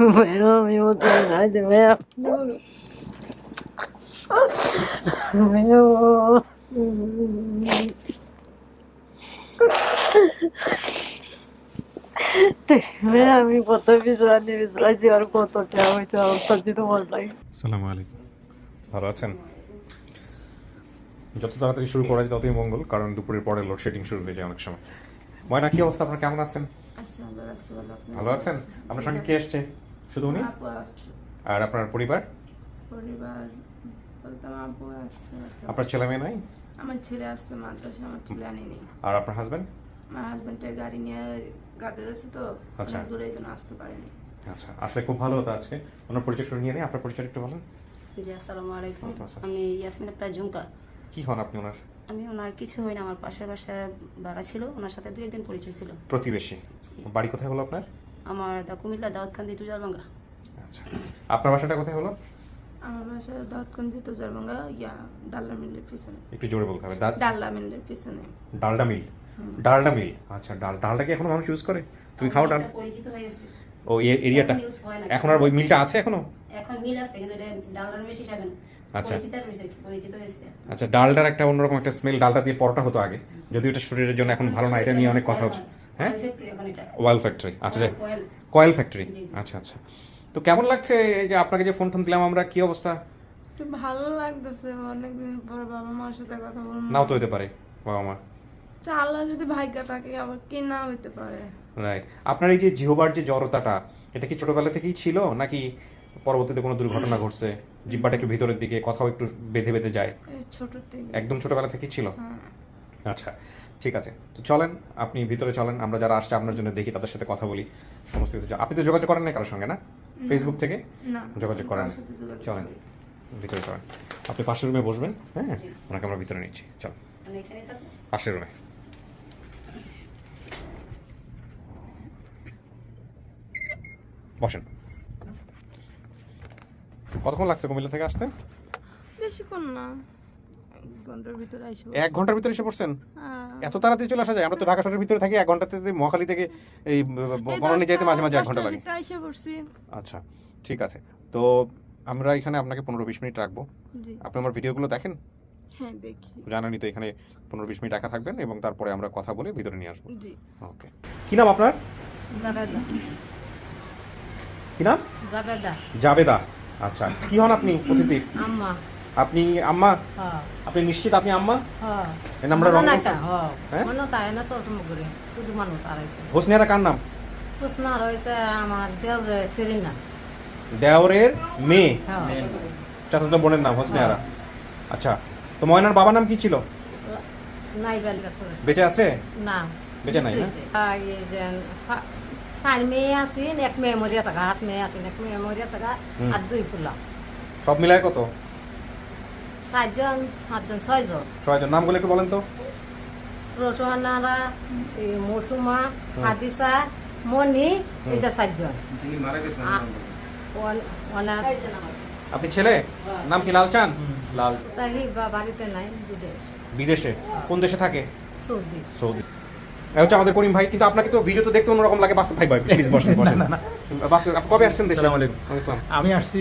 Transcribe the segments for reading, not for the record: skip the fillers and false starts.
Meu oportunidade, meu. Meu. আমি প্রথম বিজয় দেওয়ার কতটা হয়তো অবস্থা দিতে পারলাই। আসসালামু আলাইকুম, ভালো আছেন? যত তাড়াতাড়ি শুরু করা যায় ততই মঙ্গল, কারণ দুপুরের পরে লোডশেডিং শুরু হয়ে যায় অনেক সময়। ময়না, কি অবস্থা? আপনার কেমন আছেন? ভালো আছেন? আপনার সঙ্গে কে এসছে? শুধু উনি? আর আপনার পরিবার? পরিবার বলতে আমার বউ আসছে। আপনার ছেলে মেয়ে নাই? আমার ছেলে আসছে মাদ্রাসা, আমার ছেলে আনিনি। আর আপনার হাজবেন্ড? আমার হাজবেন্ডের গাড়ি নিয়ে কাজে গেছে তো, আচ্ছা। অনেক দূরে এই জন্য আসতে পারেনি। আচ্ছা, আসলে খুব ভালো হতো আজকে। ওনার পরিচয় শুরু নিয়ে নেই, আপনার পরিচয় একটু বলেন। জি, আসসালামু আলাইকুম। ওয়ালাইকুম আসসালাম। আমি ইয়াসমিন আক্তার ঝুমকা। কি হন আপনি ওনার? আমি ওনার কিছু হয় না, আমার পাশের বাসায় ভাড়া ছিল, ওনার সাথে 2-1 দিন পরিচয় ছিল। প্রতিবেশী? বাড়ি কোথায় হলো আপনার? আমার কুমিল্লা দাউদকান্দি তুজারবাঙ্গা। আচ্ছা, আপনার বাসাটা কোথায় হলো? আমার বাসা দাউদকান্দি তুজারবাঙ্গা, ডাল্লা মিলের পিছনে। একটু জোরে বলতে হবে। ডাল্লা মিলের পিছনে। ডালডা মিল? ডালডা মিল, আচ্ছা। ডালটা কি এখনো মানুষ ইউজ করে? তুমি খাও ডাল? পরিচিত হয়ে গেছে। ও, এরিয়াটা এখন use হয় না। এখন আর ওই মিলটা আছে এখনো? এখন মিল আছে কিন্তু এটা ডালডার বেশি হিসাবে না। আচ্ছা। পরিচিত হয়েছে। আচ্ছা, ডালটার একটা অন্যরকম একটা স্মেল। ডালটা দিয়ে পরোটা হতো আগে, যদিও এটা শরীরের জন্য এখন ভালো না, এটা নিয়ে অনেক কথা হচ্ছে। হ্যাঁ, অয়েল ফ্যাক্টরি। আচ্ছা, কয়েল ফ্যাক্টরি। আচ্ছা আচ্ছা। তো কেমন লাগছে এই যে আপনাকে যে ফোন দিলাম আমরা, কি অবস্থা? একটু ভালো লাগতেছে, অনেকদিন পর বাবা মার সাথে কথা বলবো। নাও তো হতে পারে বাবা মা। আল্লাহ যদি ভাগ্য থাকে, আবার কি না হইতে পারে। রাইট। আপনার এই যে জিহ্বার যে জড়তাটা, এটা কি ছোটবেলা থেকেই ছিল নাকি পরবর্তীতে কোনো দুর্ঘটনা ঘটছে? জিহ্বাটা একটু ভিতরের দিকে, কথাও একটু বেঁধে বেঁধে যায়? এই ছোট থেকে। একদম ছোটবেলা থেকেই ছিল? হ্যাঁ। আচ্ছা, ঠিক আছে। তো চলেন, আপনি ভিতরে চলেন, আমরা যারা আসছে আপনার জন্য দেখি, তাদের সাথে কথা বলি, সমস্ত কিছু। আপনি তো যোগাযোগ করেন না কারোর সঙ্গে, না? ফেসবুক থেকে না, যোগাযোগ করেন? কারোর সাথে যোগাযোগ চলেন করিনি। ভিতরে চলেন। আপনি পাশের রুমে বসবেন, হ্যাঁ? ওনাকে আমরা ভিতরে নিচ্ছি, চল। আমি এখানেই থাকবো। পাশের রুমে বসেন। কতক্ষণ লাগছে কুমিল্লা থেকে আসতে? বেশিক্ষণ না, 1 ঘন্টার ভিতরে আইসা 1 ঘন্টার ভিতরে এসে পড়ছেন? হ্যাঁ। এত তাড়াতাড়ি চলে আসা যায়? আমরা তো ঢাকা শহরের ভিতরে থাকি, 1 ঘন্টাতে মহাখালী থেকে এই বনানী যাইতে মাঝে মাঝে 1 ঘন্টা লাগে। আইসা পড়ছি। আচ্ছা, ঠিক আছে। তো আমরা এখানে আপনাকে 15-20 মিনিট রাখবো। জি। আপনি আমার ভিডিওগুলো দেখেন? হ্যাঁ, দেখি। জানানি তো, এখানে 15-20 মিনিট একা থাকবেন এবং তারপরে আমরা কথা বলে ভিতরে নিয়ে আসবো। জি। ওকে। কি নাম আপনার? জাবেদা। কি নাম? জাবেদা। জাবেদা। আচ্ছা, কি হন আপনি অতিথির? আম্মা। আপনি আম্মা? হ্যাঁ। আপনি নিশ্চিত আপনি আম্মা? হ্যাঁ। এই নামটা রং করছেন? হ্যাঁ। হ্যাঁ? মনে তাই না তো সমগ্রে শুধু মানুষ আড়াইছে। হোসনিয়ারা কার নাম? প্রশ্ন রয়েছে আমার দেওরে সেরিনা। দেওরের মেয়ে, হ্যাঁ। চাচাতো বোনের নাম হোসনিয়ারা। আচ্ছা, তো ময়নার বাবার নাম কি ছিল? নাই বেলকা সরে। বেঁচে আছে? না। বেঁচে নাই, না? এই যে 4 মেয়ে আছেন, 1 মেয়ে মরিয়া থাকা, 8 মেয়ে আছেন, 1 মেয়ে মরিয়া থাকা, আর 2 ফুলা। সব মিলায় কত? 4 জন, 5 জন, 6 জন। 6 জন। নামগুলো একটু বলেন তো। রোশনারা, মৌসুমা, হাদিসা, মনি, এই যে 4 জন। যিনি মারা গেছেন আপনি ছেলে? নাম কি? লালচান? লাল। তাই বাড়িতে নাই, বিদেশ, বিদেশে? কোন দেশে থাকে? সৌদি। সৌদি। এই হচ্ছে আমাদের করিম ভাই। কিন্তু আপনাকে তো ভিডিও তো দেখতে অন্যরকম লাগে। বাস্তব ভাই, প্লিজ বসেন বসেন। বাস্তব, আপনি কবে আসছেন দেশে? আসসালামু আলাইকুম। আসসালাম। আমি আসছি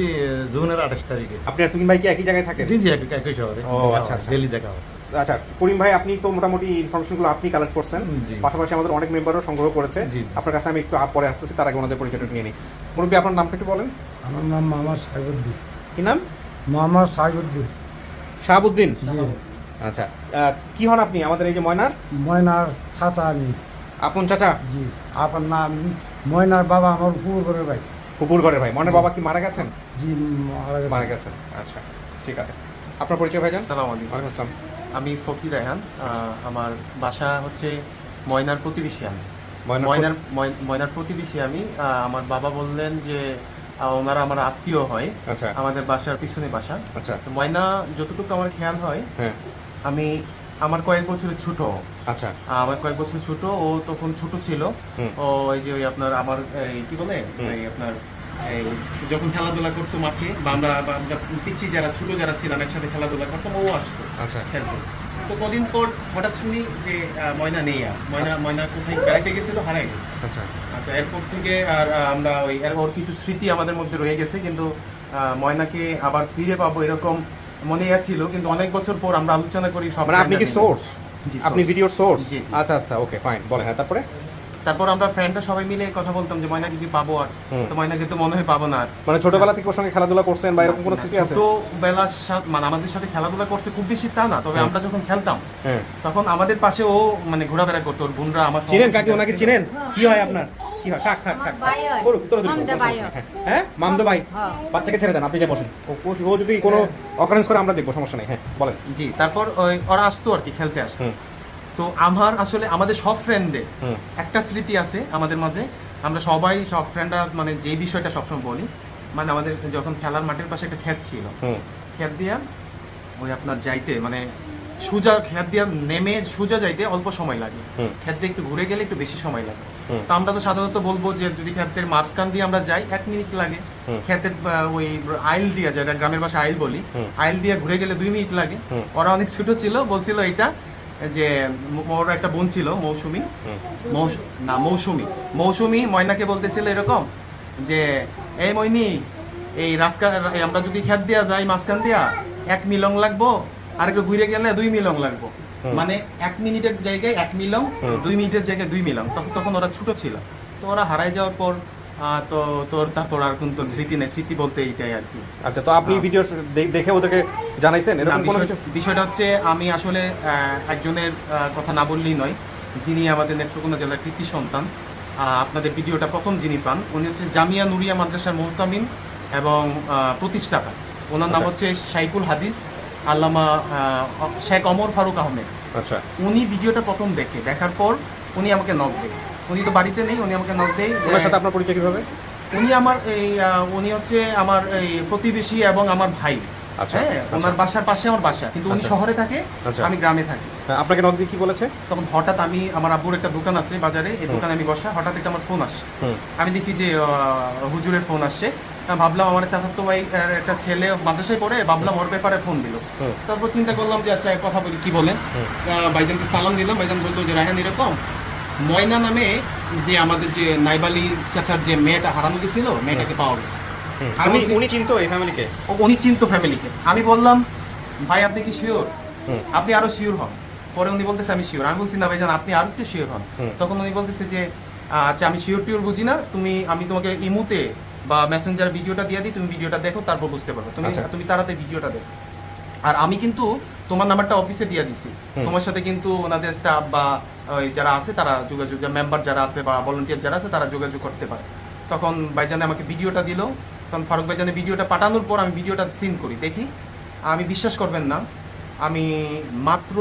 জুনের 28 তারিখে। আপনি আর তুমিন ভাই কি একই জায়গায় থাকেন? জি জি, একই শহরে। ও, আচ্ছা, আচ্ছা। দিল্লি দেখা হবে। আচ্ছা, করিম ভাই, আপনি তো মোটামুটি ইনফরমেশনগুলো আপনি কালেক্ট করছেন, জি। পাশাপাশি আমাদের অনেক মেম্বারও সংগ্রহ করেছে। জি, জি। আপনার কাছে আমি একটু পরে আসতেছি, তার আগে ওনাদের পরিচয়টা নিয়ে নিই। মুরব্বী, আপনার নামটা একটু বলেন। আমার নাম মোহাম্মদ সাহেবুদ্দিন। কি নাম? মোহাম্মদ সাহেবুদ্দিন। শাহাবুদ্দিন। জি। আচ্ছা, কি হন আপনি আমাদের এই যে ময়নার? ময়নার চাচা আমি। আপন চাচা? জি। আপনার নাম? ময়নার বাবা আমার পুকুরের ভাই। কুকুর ঘরের ভাই। ময়নার বাবা কি মারা গেছেন? জি, মারা গেছেন। আচ্ছা, ঠিক আছে। আপনার পরিচয় ভাইজান? আসসালামু আলাইকুম। ওয়ালাইকুম আসসালাম। আমি ফকির রায়হান। আমার বাসা হচ্ছে ময়নার প্রতিবেশী আমি। ময়নার ময়নার প্রতিবেশী আমি। আমার বাবা বললেন যে ওনারা আমার আত্মীয় হয়। আচ্ছা। আমাদের বাসার পিছনে বাসা। আচ্ছা। তো ময়না যতটুকু আমার খেয়াল হয়, হ্যাঁ। আমার কয়েক বছরের ছোট। আচ্ছা। আমার কয়েক বছর ছোট, ও তখন ছোট ছিল। ও এই যে ওই আপনার আমার কি বলে এই আপনার এই যখন খেলাধুলা করতো মাঠে, বা আমরা পিচ্ছি যারা ছোট যারা ছিলাম একসাথে খেলাধুলা করতাম, ও আসতো। আচ্ছা। খেলতো। তো কদিন পর হঠাৎ শুনি যে ময়না নেই আর ময়না কোথায় বেড়াইতে গেছিল, হারাই গেছে। আচ্ছা আচ্ছা, এরপর থেকে আর আমরা ওর কিছু স্মৃতি আমাদের মধ্যে রয়ে গেছে, কিন্তু ময়নাকে আবার ফিরে পাবো এরকম মনে ছিল, কিন্তু অনেক বছর পর আমরা আলোচনা করি সব। মানে আপনি কি সোর্স? জি, আপনি ভিডিওর সোর্স? জি, জি। আচ্ছা আচ্ছা, ওকে ফাইন, বলেন। হ্যাঁ, তারপর আমরা ফ্রেন্ডরা সবাই মিলে কথা বলতাম যে ময়নাকে কি পাবো আর, তো ময়নাকে তো মনে হয় পাবো না আর। মানে ছোটবেলা থেকে ওর সঙ্গে খেলাধুলা করছেন বা এরকম কোনো স্মৃতি আছে? ছোটবেলার সাথে মানে আমাদের সাথে খেলাধুলা করছে খুব বেশি তা না, তবে আমরা যখন খেলতাম হ্যাঁ, তখন আমাদের পাশে ও মানে ঘোরাফেরা করতো, ওর বোনরা আমার চিনেন কাকি ওনাকে? চিনেন? কি হয় আপনার? কি হয়? কাক কাক কাক ভাই হয়। করুক, তোরা দুটো মামদো ভাই হয়। হ্যাঁ, মামদো ভাই। হ্যাঁ। বাচ্চাকে ছেড়ে দেন, আপনি যা বসেন। ও যদি কোনো অকারেন্স করে আমরা দেখবো, সমস্যা নেই। হ্যাঁ, বলেন। জি। তারপর ওরা আসতো আর কি, খেলতে আসতো। হুম। তো আমার আসলে আমাদের সব ফ্রেন্ডদের হুম। একটা স্মৃতি আছে আমাদের মাঝে, আমরা সবাই সব ফ্রেন্ডরা মানে যে বিষয়টা সবসময় বলি, মানে আমাদের যখন খেলার মাঠের পাশে একটা ক্ষেত ছিল, হুম। ক্ষেত দিয়া ওই আপনার যাইতে মানে সোজা ক্ষেত দিয়া নেমে সোজা যাইতে অল্প সময় লাগে, হুম। ক্ষেত দিয়ে একটু ঘুরে গেলে একটু বেশি সময় লাগে। হুম। তো আমরা তো সাধারণত বলবো যে যদি ক্ষেতের মাঝখান দিয়ে আমরা যাই 1 মিনিট লাগে, হুম। ক্ষেতের ওই আইল দিয়া, যেটা গ্রামের ভাষায় আইল বলি, হুম। আইল দিয়ে ঘুরে গেলে 2 মিনিট লাগে। হুম। ওরা অনেক ছোট ছিল, বলছিল এটা যে ওর একটা বোন ছিল মৌসুমী, মৌসুমী ময়নাকে বলতেছিল এরকম যে এই মইনি, এই রাস্তা আমরা যদি খেত দিয়া যাই মাঝখান দিয়া 1 মিলং লাগবো, আর একটু ঘুরে গেলে 2 মিলং লাগবো। মানে 1 মিনিটের জায়গায় 1 মিলং, 2 মিনিটের জায়গায় 2 মিলং। তখন ওরা ছোট ছিল, তো ওরা হারাই যাওয়ার পর তো তোর তারপর আর কিন্তু স্মৃতি নেই, স্মৃতি বলতে এইটাই আর কি। আচ্ছা, তো আপনি ভিডিও দেখে ওদেরকে জানাইছেন না, এরকম কোনো কিছু? বিষয়টা হচ্ছে আমি আসলে একজনের কথা না বললেই নয়, যিনি আমাদের নেত্রকোনা জেলার কৃতি সন্তান, আপনাদের ভিডিওটা প্রথম যিনি পান উনি হচ্ছে জামিয়া নুরিয়া মাদ্রাসার মুহতামিম এবং প্রতিষ্ঠাতা। ওনার নাম হচ্ছে শাইকুল হাদিস আল্লামা শেখ ওমর ফারুক আহমেদ। আচ্ছা, উনি ভিডিওটা প্রথম দেখার পর উনি আমাকে নক দেয়। উনি তো বাড়িতে নেই, উনি আমাকে নক দেয়। ওনার সাথে আপনার পরিচয় কিভাবে? উনি হচ্ছে আমার এই প্রতিবেশী এবং আমার ভাই। আচ্ছা, হ্যাঁ, ওনার বাসার পাশে আমার বাসা, কিন্তু উনি আচ্ছা। শহরে থাকে, আচ্ছা। আমি গ্রামে থাকি। হ্যাঁ, আপনাকে নক দিয়ে কি বলেছে? তখন হঠাৎ আমার আব্বুর একটা দোকান আছে বাজারে, এই দোকানে আমি বসা, হঠাৎ একটা আমার ফোন আসছে। হুম। আমি দেখি যে হুজুরের ফোন আসছে। আমি ভাবলাম আমার চাচাতো ভাই একটা ছেলে মাদ্রাসায় পড়ে, ভাবলাম ওর ব্যাপারে ফোন দিল। হুম। তারপর চিন্তা করলাম যে আচ্ছা কথা বলি, কি বলেন। ভাইজানকে সালাম দিলাম, ভাইজান বললো যে রায়হান এরকম ময়না নামে যে আমাদের যে নাইবালি চাচার যে মেয়েটা হারানো গেছিল, মেয়েটাকে পাওয়া গেছে। উনি চিনতো এই ফ্যামিলিকে? উনি চিনতো ফ্যামিলিকে। আমি বললাম ভাই আপনি কি শিওর? হুম। আপনি আরো শিওর হন। পরে উনি বলতেছে আমি শিওর। আমি বলছি না ভাইজান, আপনি আরো একটু শিওর হন। হুম। তখন উনি বলতেছে যে আচ্ছা আমি শিওর টিওর বুঝি না, আমি তোমাকে ইমুতে বা মেসেঞ্জার ভিডিওটা দিয়ে দিই, তুমি ভিডিওটা দেখো, তারপর বুঝতে পারবে। আচ্ছা। তুমি তাড়াতাড়ি ভিডিওটা দেখো। আর আমি কিন্তু তোমার নাম্বারটা অফিসে দিয়ে দিছি, হুম। তোমার সাথে কিন্তু ওনাদের স্টাফ বা ওই যারা আছে তারা যোগাযোগ, মেম্বার যারা আছে বা ভলান্টিয়ার যারা আছে তারা যোগাযোগ করতে পারে। তখন ভাইজানে আমাকে ভিডিওটা দিল। তখন ফারুক ভাইজানে ভিডিওটা পাঠানোর পর আমি ভিডিওটা সিন করি, দেখি। আমি বিশ্বাস করবেন না, আমি মাত্র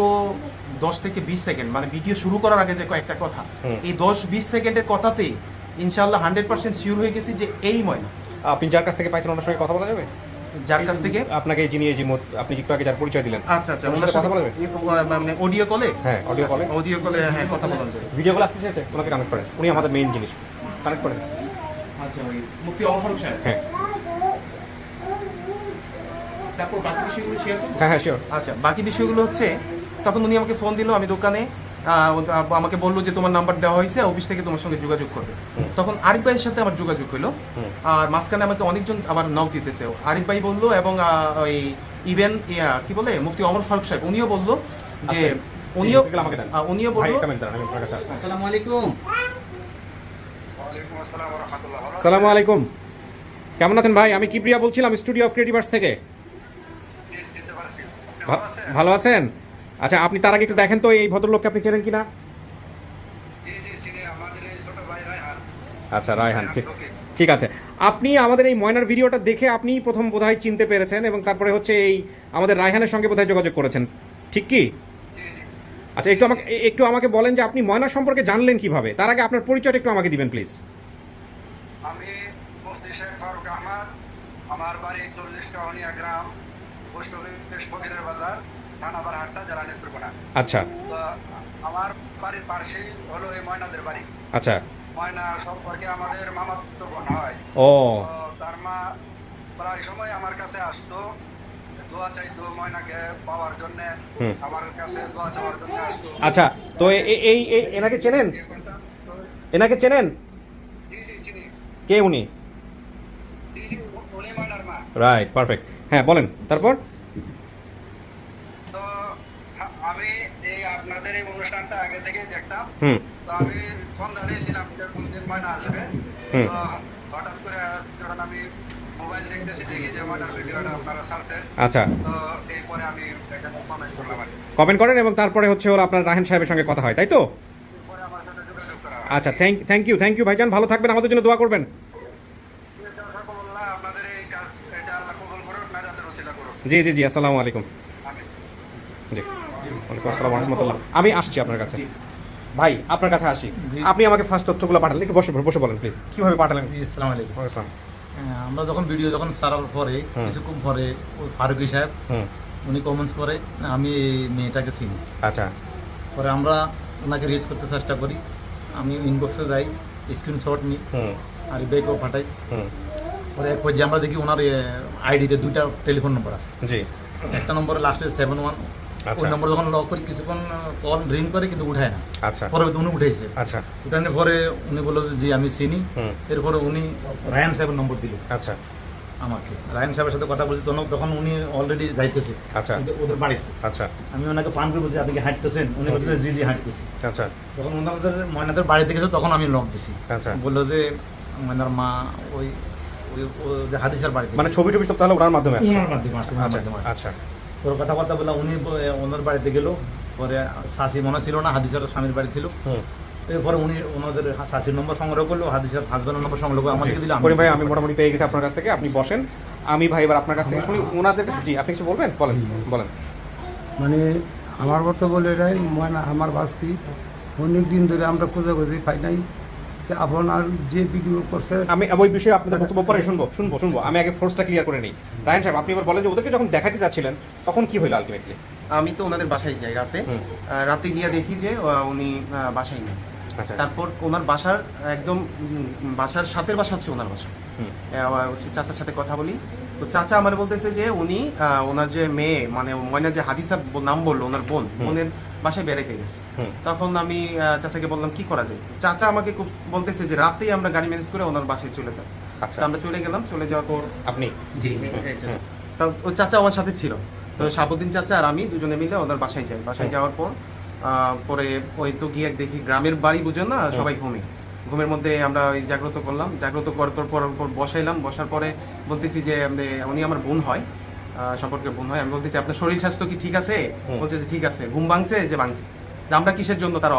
10 থেকে 20 সেকেন্ড, মানে ভিডিও শুরু করার আগে যে কয়েকটা কথা, হুম। এই 10-20 সেকেন্ডের কথাতেই ইনশাআল্লাহ 100% শিওর হয়ে গেছি যে এই ময়না। আপনি যার কাছ থেকে পাইছেন ওনার সঙ্গে কথা বলা যাবে? যার কাছ থেকে আপনাকে যিনি আপনি একটু আগে যার পরিচয় দিলেন, আচ্ছা আচ্ছা, ওনার ওনার সাথে কথা সাথে বলা যাবে? মানে অডিও কলে? হ্যাঁ, অডিও কলে। অডিও কলে হ্যাঁ কথা বলা যাবে। ভিডিও কল আসতেছে, ওনাকে কানেক্ট করেন। উনি আমাদের মেইন জিনিস, কানেক্ট করেন। আচ্ছা, ওই মুফতি ওমর ফারুক সাহেব। হ্যাঁ তারপর বাকি বিষয়গুলো শেয়ার করব। হ্যাঁ হ্যাঁ, শিওর। আচ্ছা, বাকি বিষয়গুলো হচ্ছে তখন উনি আমাকে ফোন দিল, আমি দোকানে, আমাকে বললো যে তোমার নাম্বার দেওয়া হয়েছে, অফিস থেকে তোমার সঙ্গে যোগাযোগ করবে। তখন আরিফ ভাইয়ের সাথে আমার যোগাযোগ হলো। আর মাঝখানে আমাকে অনেকজন আবার নক দিতেছে। আরিফ ভাই বললো এবং ওই ইভেন কি বলে মুফতি ওমর ফারুক সাহেব, উনিও বললো যে উনিও বললো। আসসালামু আলাইকুম। আসসালামু আলাইকুম, কেমন আছেন ভাই? আমি কিপ্রিয়া বলছিলাম স্টুডিও অফ ক্রিয়েটিভার্স থেকে। ভালো আছেন? আচ্ছা, আপনি তার আগে একটু দেখেন তো এই ভদ্রলোককে আপনি চেনেন কিনা? আচ্ছা, রায়হান, ঠিক আছে। আপনি আমাদের এই ময়নার ভিডিওটা দেখে আপনি প্রথম বোধহয় চিনতে পেরেছেন এবং তারপরে হচ্ছে এই আমাদের রায়হানের সঙ্গে বোধহয় যোগাযোগ করেছেন, ঠিক কি? আচ্ছা, একটু আমাকে বলেন যে আপনি ময়নার সম্পর্কে জানলেন কিভাবে? তার আগে আপনার পরিচয়টা একটু আমাকে দিবেন প্লিজ। আমি মুফতি শেখ ফারুক আহমদ, আমার বাড়ি 40 কাউনিয়া গ্রাম, পোস্ট অফিস ফকিরের বাজার, থানা বারহাট্টা, জেলা নেত্রকোনা। আচ্ছা, তো আমার বাড়ির পাশেই হলো এই ময়নাদের বাড়ি। আচ্ছা। ময়না সম্পর্কে আমাদের মামাতো বোন হয়। ও, তো তার মা প্রায় সময় আমার কাছে আসতো, দোয়া চাইতো ময়নাকে পাওয়ার জন্য, হুম। আমার কাছে দোয়া চাওয়ার জন্য আসতো। আচ্ছা, তো এনাকে চেনেন? এনাকে চেনেন? জি জি চিনি। কে উনি? জি জি উনি ময়নার মা। Right, perfect. হ্যাঁ বলেন, তারপর? তো আমি এই আপনাদের এই অনুষ্ঠানটা আগে থেকেই দেখতাম। হুম তো আমি সন্ধ্যা দিয়েছিলাম যে কোনদিন ময়না আসবে। হুম। তো হঠাৎ করে যখন আমি মোবাইল দেখতেছি, দেখি যে ময়নার ভিডিওটা আপনারা ছাড়ছেন। আচ্ছা, তো এরপরে আমি এখানে কমেন্ট করলাম আর কি। কমেন্ট করেন এবং তারপরে হচ্ছে হলো আপনার রাহেন সাহেবের সঙ্গে কথা হয়, তাই তো? এরপরে আমার সাথে যোগাযোগ করা হয়। আচ্ছা, থ্যাংক ইউ ভাইজান, ভালো থাকবেন, আমাদের জন্য দোয়া করবেন। সকল্লাহ আপনাদের এই কাজ এটা আল্লাহ কবুল করুক, নাজাতের ওসিলা করুক। জি, আসসালামু আলাইকুম। আমিন। জি, ওয়ালাইকুম আসসালাম ওয়া রাহমাতুল্লাহ। আমি আসছি আপনার কাছে। ভাই, আপনার কাছে আসি। জি। আপনি আমাকে ফার্স্ট তথ্যগুলো পাঠালেন, একটু বসে বলেন প্লিজ, কিভাবে পাঠালেন? জি আসসালামু আলাইকুম। ওয়ালাইকুম আসসালাম। আমরা যখন ভিডিও ছাড়ার পরে হুম। কিছুক্ষণ পরে ওই ফারুকি সাহেব হুম, উনি কমেন্টস করে আমি এই মেয়েটাকে চিনি। আচ্ছা, পরে আমরা ওনাকে রিচ করতে চেষ্টা করি, আমি ইনবক্সে যাই, স্ক্রিনশট নিই হুম আর ব্যাকও পাঠাই। হুম, পরে এক পর্যায়ে আমরা দেখি ওনার আইডিতে 2টা টেলিফোন নম্বর আছে। জি, একটা নম্বরে লাস্টে 71, আচ্ছা। ওই নম্বর যখন লক করি কিছুক্ষণ কল রিং করে কিন্তু উঠায় না। আচ্ছা, পরে উনি উঠেছে, আচ্ছা, উঠানোর পরে উনি বললো যে জি আমি চিনি। হুম, এরপরে উনি রায়ান সাহেবের নম্বর দিল আচ্ছা, আমাকে। রায়ান সাহেবের সাথে কথা বলছি, তখন উনি অলরেডি যাইতেছে আচ্ছা, ওদের বাড়িতে। আচ্ছা, আমি ওনাকে পান করে বলছি আপনি কি হাঁটতেছেন? উনি বলছে জি হাঁটতেছি। আচ্ছা, যখন ওনাদের ময়নাদের বাড়িতে গেছে তখন আমি লক দিছি। আচ্ছা। বললো যে ময়নার মা ওই ওই ও যে হাদিসার বাড়িতে, মানে ছবি টবি সব তাহলে ওনার মাধ্যমে আসছে? ওনার মাধ্যমে আসছে, ওনার মাধ্যমে আসছে। আচ্ছা, তোর কথাবার্তা বলে উনি ওনার বাড়িতে গেল। পরে শাশি মনে ছিল না, হাদিসার স্বামীর বাড়ি ছিল। হুম। এরপরে উনি ওনাদের শাশির নম্বর সংগ্রহ করলো, হাদিসার হাজবেন্ডের নম্বর সংগ্রহ করে আমাকে দিলাম। করিম ভাই, আমি মোটামুটি পেয়ে গেছি আপনার কাছ থেকে, আপনি বসেন। আমি ভাই এবার আপনার কাছ থেকে শুনি ওনাদের কাছে। জি, আপনি কিছু বলবেন? বলেন। মানে আমার মতো বলে এটাই ময়না আমার বাস্তি অনেক দিন ধরে আমরা খুঁজে পাই নাই। তো আপনার যে ভিডিও করছে আমি ওই বিষয়ে আপনাদের বক্তব্য পরে শুনবো। আমি আগে ফোর্সটা ক্লিয়ার করে নিই। রায়ন সাহেব, আপনি এবার বলেন যে ওদেরকে যখন দেখাতে যাচ্ছিলেন তখন কি হইল আলটিমেটলি? আমি তো ওনাদের বাসায় যাই রাতে। হুম। রাতে গিয়ে দেখি যে উনি বাসায় নেই। আচ্ছা, তারপর ওনার বাসার একদম বাসার সাথের বাসা হচ্ছে ওনার বাসা। হুম, হচ্ছে চাচার সাথে কথা বলি, তো চাচা আমার বলতেছে যে উনি ওনার যে মেয়ে মানে ময়না যে হাদিসা নাম বললো, ওনার বোনের বাসায় বেড়াইতে গেছে। হুম, তখন আমি চাচাকে বললাম কি করা যায়। চাচা আমাকে খুব বলতেছে যে রাতেই আমরা গাড়ি ম্যানেজ করে ওনার বাসায় চলে যাই। আচ্ছা, তো আমরা চলে গেলাম। চলে যাওয়ার পর আপনি? জি, তো ওই চাচা আমার সাথে ছিল। তো শাহাবুদ্দিন চাচা আর আমি দুজনে মিলে ওনার বাসায় যাই। বাসায় যাওয়ার পর পরে ওই তো গিয়ে দেখি গ্রামের বাড়ি বুঝেন না, সবাই ঘুমের মধ্যে আমরা ওই জাগ্রত করলাম। জাগ্রত করার পর বসাইলাম। বসার পরে বলতেছি যে উনি আমার বোন হয়, সম্পর্কে বোন হয়। আমি বলতেছি আপনার শরীর স্বাস্থ্য কি ঠিক আছে? বলছে যে ঠিক আছে। ঘুম ভাঙছে যে ভাঙছে, আমরা কিসের জন্য তারা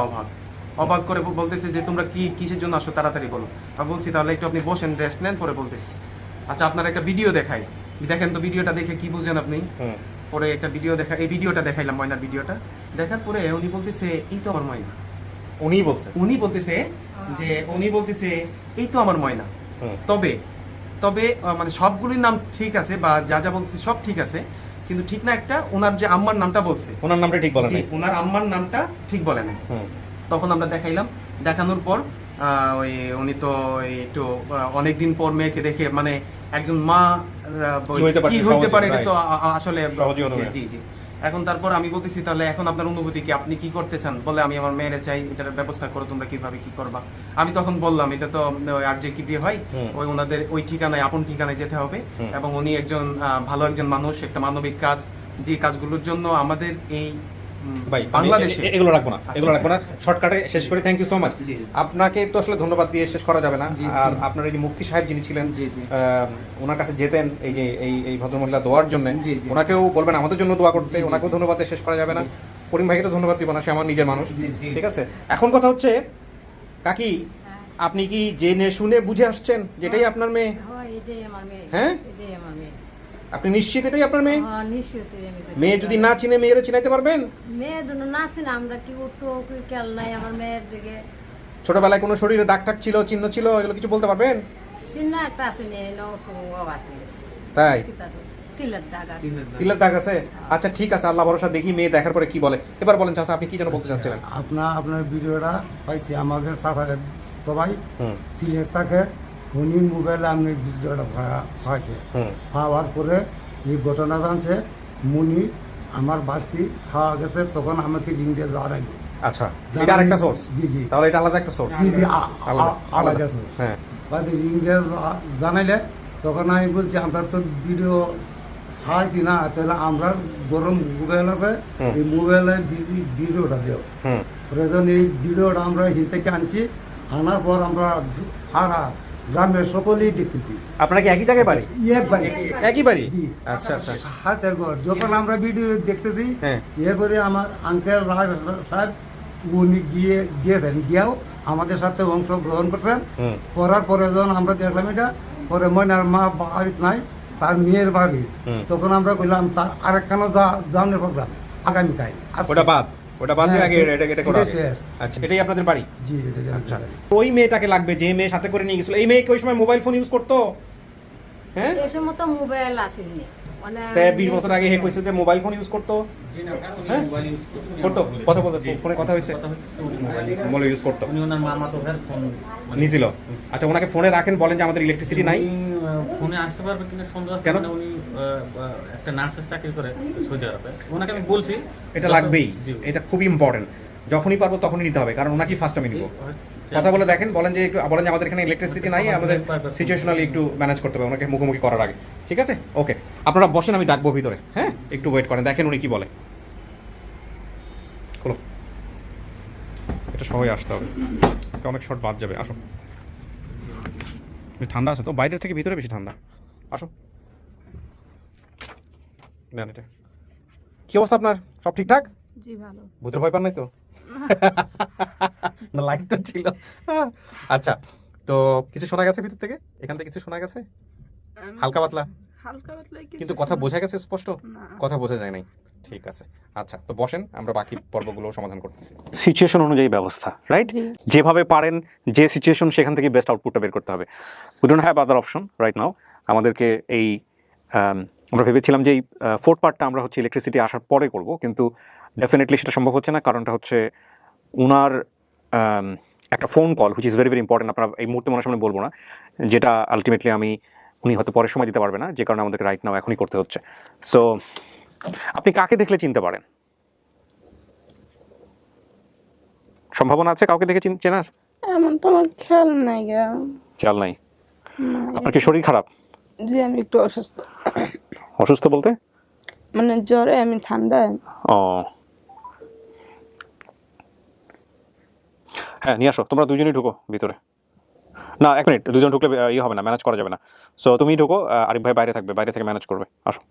অবাক করে বলতেছে যে তোমরা কিসের জন্য আসো, তাড়াতাড়ি বলো। আমি বলছি তাহলে একটু আপনি বসেন, রেস্ট নেন, পরে বলতেছি। আচ্ছা, আপনার একটা ভিডিও দেখাই, দেখেন তো ভিডিওটা দেখে কি বুঝেন আপনি। হুম, পরে একটা ভিডিও এই ভিডিওটা দেখাইলাম, ময়নার ভিডিওটা দেখার পরে উনি বলতেছে এই তো আমার ময়না। উনিই বলছেন? উনি বলতেছে এই তো আমার ময়না। হুম, তবে মানে সবগুলির নাম ঠিক আছে বা যা বলছে সব ঠিক আছে, কিন্তু ঠিক না একটা, ওনার যে আম্মার নামটা বলছে, ওনার নামটা ঠিক বলেন জি, নাই? ওনার আম্মার নামটা ঠিক বলে নাই। হুম, তখন আমরা দেখাইলাম। দেখানোর পর ওই উনি তো একটু অনেকদিন পর মেয়েকে দেখে মানে একজন মা কি হইতে পারে এটা তো আসলে জি। এখন তারপর আমি বলতেছি তাহলে এখন আপনার অনুভূতি কি, আপনি কি করতে চান? বলে আমি আমার মেয়েরে চাই, এটার ব্যবস্থা করো, তোমরা কিভাবে কি করবা। আমি তখন বললাম এটা তো আর যে কি বিয়ে হয় ওই ওনাদের ওই ঠিকানায়, আপন ঠিকানায় যেতে হবে। এবং উনি একজন ভালো একজন মানুষ, একটা মানবিক কাজ, যে কাজগুলোর জন্য আমাদের এই ভাই বাংলাদেশে এগুলো রাখবো না, শর্টকাটে শেষ করে। Thank you so much. আপনাকে তো আসলে ধন্যবাদ দিয়ে শেষ করা যাবে না। আর আপনার এই যে মুফতি সাহেব যিনি ছিলেন, ওনার কাছে যেতেন এই যে এই ভদ্রমহিলা দোয়ার জন্য, ওনাকেও বলবেন আমাদের জন্য দোয়া করতে। ওনাকেও ধন্যবাদ দিয়ে শেষ করা যাবে না। করিম ভাইকে তো ধন্যবাদ দিব না, সে আমার নিজের মানুষ। ঠিক আছে, এখন কথা হচ্ছে কাকি, আপনি কি জেনে শুনে বুঝে আসছেন যেটাই আপনার মেয়ে? হয়, এটাই আমার মেয়ে। হ্যাঁ? এটাই আমার মেয়ে। আপনি নিশ্চিত এটাই আপনার মেয়ে? হ্যাঁ, নিশ্চয়ই আমি তো- মেয়ে যদি না চিনে মেয়েরে চিনাইতে পারবেন? মেয়ের জন্য নাচি না আমরা, কি উঠো কি খেয়াল নাই আমার মেয়ের দিকে। ছোটবেলায় কোনো শরীরে দাগ টাক ছিল, চিহ্ন ছিল, এগুলো কিছু বলতে পারবেন? চিন্না একটা আছে নিয়ে নটু আছে, তাই? তিলের দাগ আছে। তিলের দাগ আছে? আচ্ছা ঠিক আছে, আল্লাহ ভরসা, দেখি মেয়ে দেখার পরে কি বলে। এবার বলেন চাচা, আপনি কি যেন বলতে চাচ্ছিলেন? আপনার ভিডিওটা পাইছি আমাদের চাচারে সবাই হুম, সিলেট থাকে। উনি মোবাইলে আপনি ভিডিওটা হয়েছে, হুম, পাওয়ার পরে এই ঘটনা জানছে। মুনি আমার বাস্তি খাওয়া গেছে, তখন আমাকে রিং দিয়ে জানাইলো। আচ্ছা, এটা আরেকটা সোর্স। জি জি তাহলে এটা আলাদা একটা সোর্স। জি জি আলাদা আলাদা source। হ্যাঁ, বাদ রিং দিয়ে জানাইলে তখন আমি বলছি আমরা তো ভিডিও খাওয়াইছি না, তাহলে আমরা গরম মোবাইল আছে, এই মোবাইলে ভিডিওটা দেও। প্রয়োজন এই ভিডিওটা আমরা এখান থেকে আনছি, আনার পর আমরা সারা গ্রামের সকলেই দেখতেছি। আপনারা কি একই জায়গায় বাড়ি? একবারে একই বাড়ি? জি। আচ্ছা আচ্ছা। হাতের ঘর যখন আমরা ভিডিও দেখতেছি, হ্যাঁ। এরপরে আমার আঙ্কেল রাজ সাহেব উনি গিয়েছেন, গিয়েও আমাদের সাথে অংশগ্রহণ করছেন। করার পরে যখন আমরা দেখলাম এটা, পরে ময়নার মা বাড়িতে নাই, তার মেয়ের বাড়ি, তখন আমরা কইলাম তার আরেকখানে জানের প্রোগ্রাম আগামীকাল। ওটা বাদ দিয়ে আগে এটা করা এটা হবে। শেয়ার। আচ্ছা, এটাই আপনাদের বাড়ি? জি, এটা আচ্ছা, ওই মেয়েটাকে লাগবে যে মেয়ে সাথে করে নিয়ে গেছিল। এই মেয়ে কি ওই সময় মোবাইল ফোন ইউজ করতো? হ্যাঁ, এই সময় তো মোবাইল আসেনি, মানে তাই 20 বছর আগে হে কইছে যে মোবাইল ফোন ইউজ করতো। হ্যাঁ, করতো, কথা বলতো, ফোনে কথা হয়েছে, মোবাইল ইউজ করতো। উনি ওনার মামা তো ফোন নিছিল। আচ্ছা, ওনাকে ফোনে রাখেন, বলেন যে আমাদের ইলেকট্রিসিটি নাই। ফোনে আসতে পারবে কিনা সন্দেহ আছে, কেন? মানে উনি একটা নার্সের চাকরি করে সৌদি আরবে। ওনাকে আমি বলছি এটা লাগবেই, জি। এটা খুবই ইম্পর্টেন্ট। যখনই পারবো তখনই নিতে হবে, কারণ ওনাকে ফার্স্ট আমি নিব। কথা বলে দেখেন, বলেন যে একটু বলেন যে আমাদের এখানে ইলেকট্রিসিটি নাই, আমাদের সিচুয়েশনালি একটু ম্যানেজ করতে হবে ওনাকে মুখোমুখি করার আগে। ঠিক আছে, ওকে, আপনারা বসেন, আমি ডাকবো ভিতরে। হ্যাঁ, একটু ওয়েট করেন, দেখেন উনি কি বলে। খোলো, এটা সবাই আসতে হবে, আজকে অনেক শর্ট বাদ যাবে। আসো, ঠান্ডা আছে তো, বাইরের থেকে ভিতরে বেশি ঠান্ডা। আসো, নেন এটা। কি অবস্থা আপনার? সব ঠিকঠাক? জি ভালো। ভূতের ভয় পান নাই তো? না, লাইট তো ছিল। আচ্ছা, তো কিছু শোনা গেছে ভিতর থেকে? এখান থেকে কিছু শোনা গেছে? হালকা পাতলা? হালকা পাতলা কিছু কিন্তু কথা বোঝা গেছে স্পষ্ট? না। কথা বোঝা যায় নাই। ঠিক আছে, আচ্ছা, তো বসেন, আমরা বাকি পর্বগুলো সমাধান করতেছি। সিচুয়েশন অনুযায়ী ব্যবস্থা, রাইট? যেভাবে পারেন, যে সিচুয়েশন, সেখান থেকে বেস্ট আউটপুটটা বের করতে হবে। We don't have other option right now. আমাদেরকে এই আমরা ভেবেছিলাম যে এই ফোর্থ পার্টটা আমরা হচ্ছে ইলেকট্রিসিটি আসার পরে করব, কিন্তু ডেফিনেটলি সেটা সম্ভব হচ্ছে না। কারণটা হচ্ছে উনার একটা phone call, which is very very important. আপনারা এই মুহূর্তে মনে সামনে বলবো না, যেটা আলটিমেটলি উনি হয়তো পরের সময় দিতে পারবে না, যে কারণে আমাদেরকে রাইট নাও এখনই করতে হচ্ছে। সো আপনি কাকে দেখলে চিনতে পারেন? সম্ভাবনা আছে কাউকে দেখে চেনার? এমন তো আমার খেয়াল নাই গা। খেয়াল নাই? আপনার কি শরীর খারাপ? জি, আমি একটু অসুস্থ। অসুস্থ বলতে? মানে জ্বরে, আমি ঠান্ডায়। ও হ্যাঁ, নিয়ে আসো, তোমরা দুজনেই ঢুকো ভিতরে। না, এক মিনিট, দুজন ঢুকলে ইয়ে হবে না, ম্যানেজ করা যাবে না। সো তুমি ঢুকো, আরিফ ভাই বাইরে থাকবে, বাইরে থেকে ম্যানেজ করবে। আসো।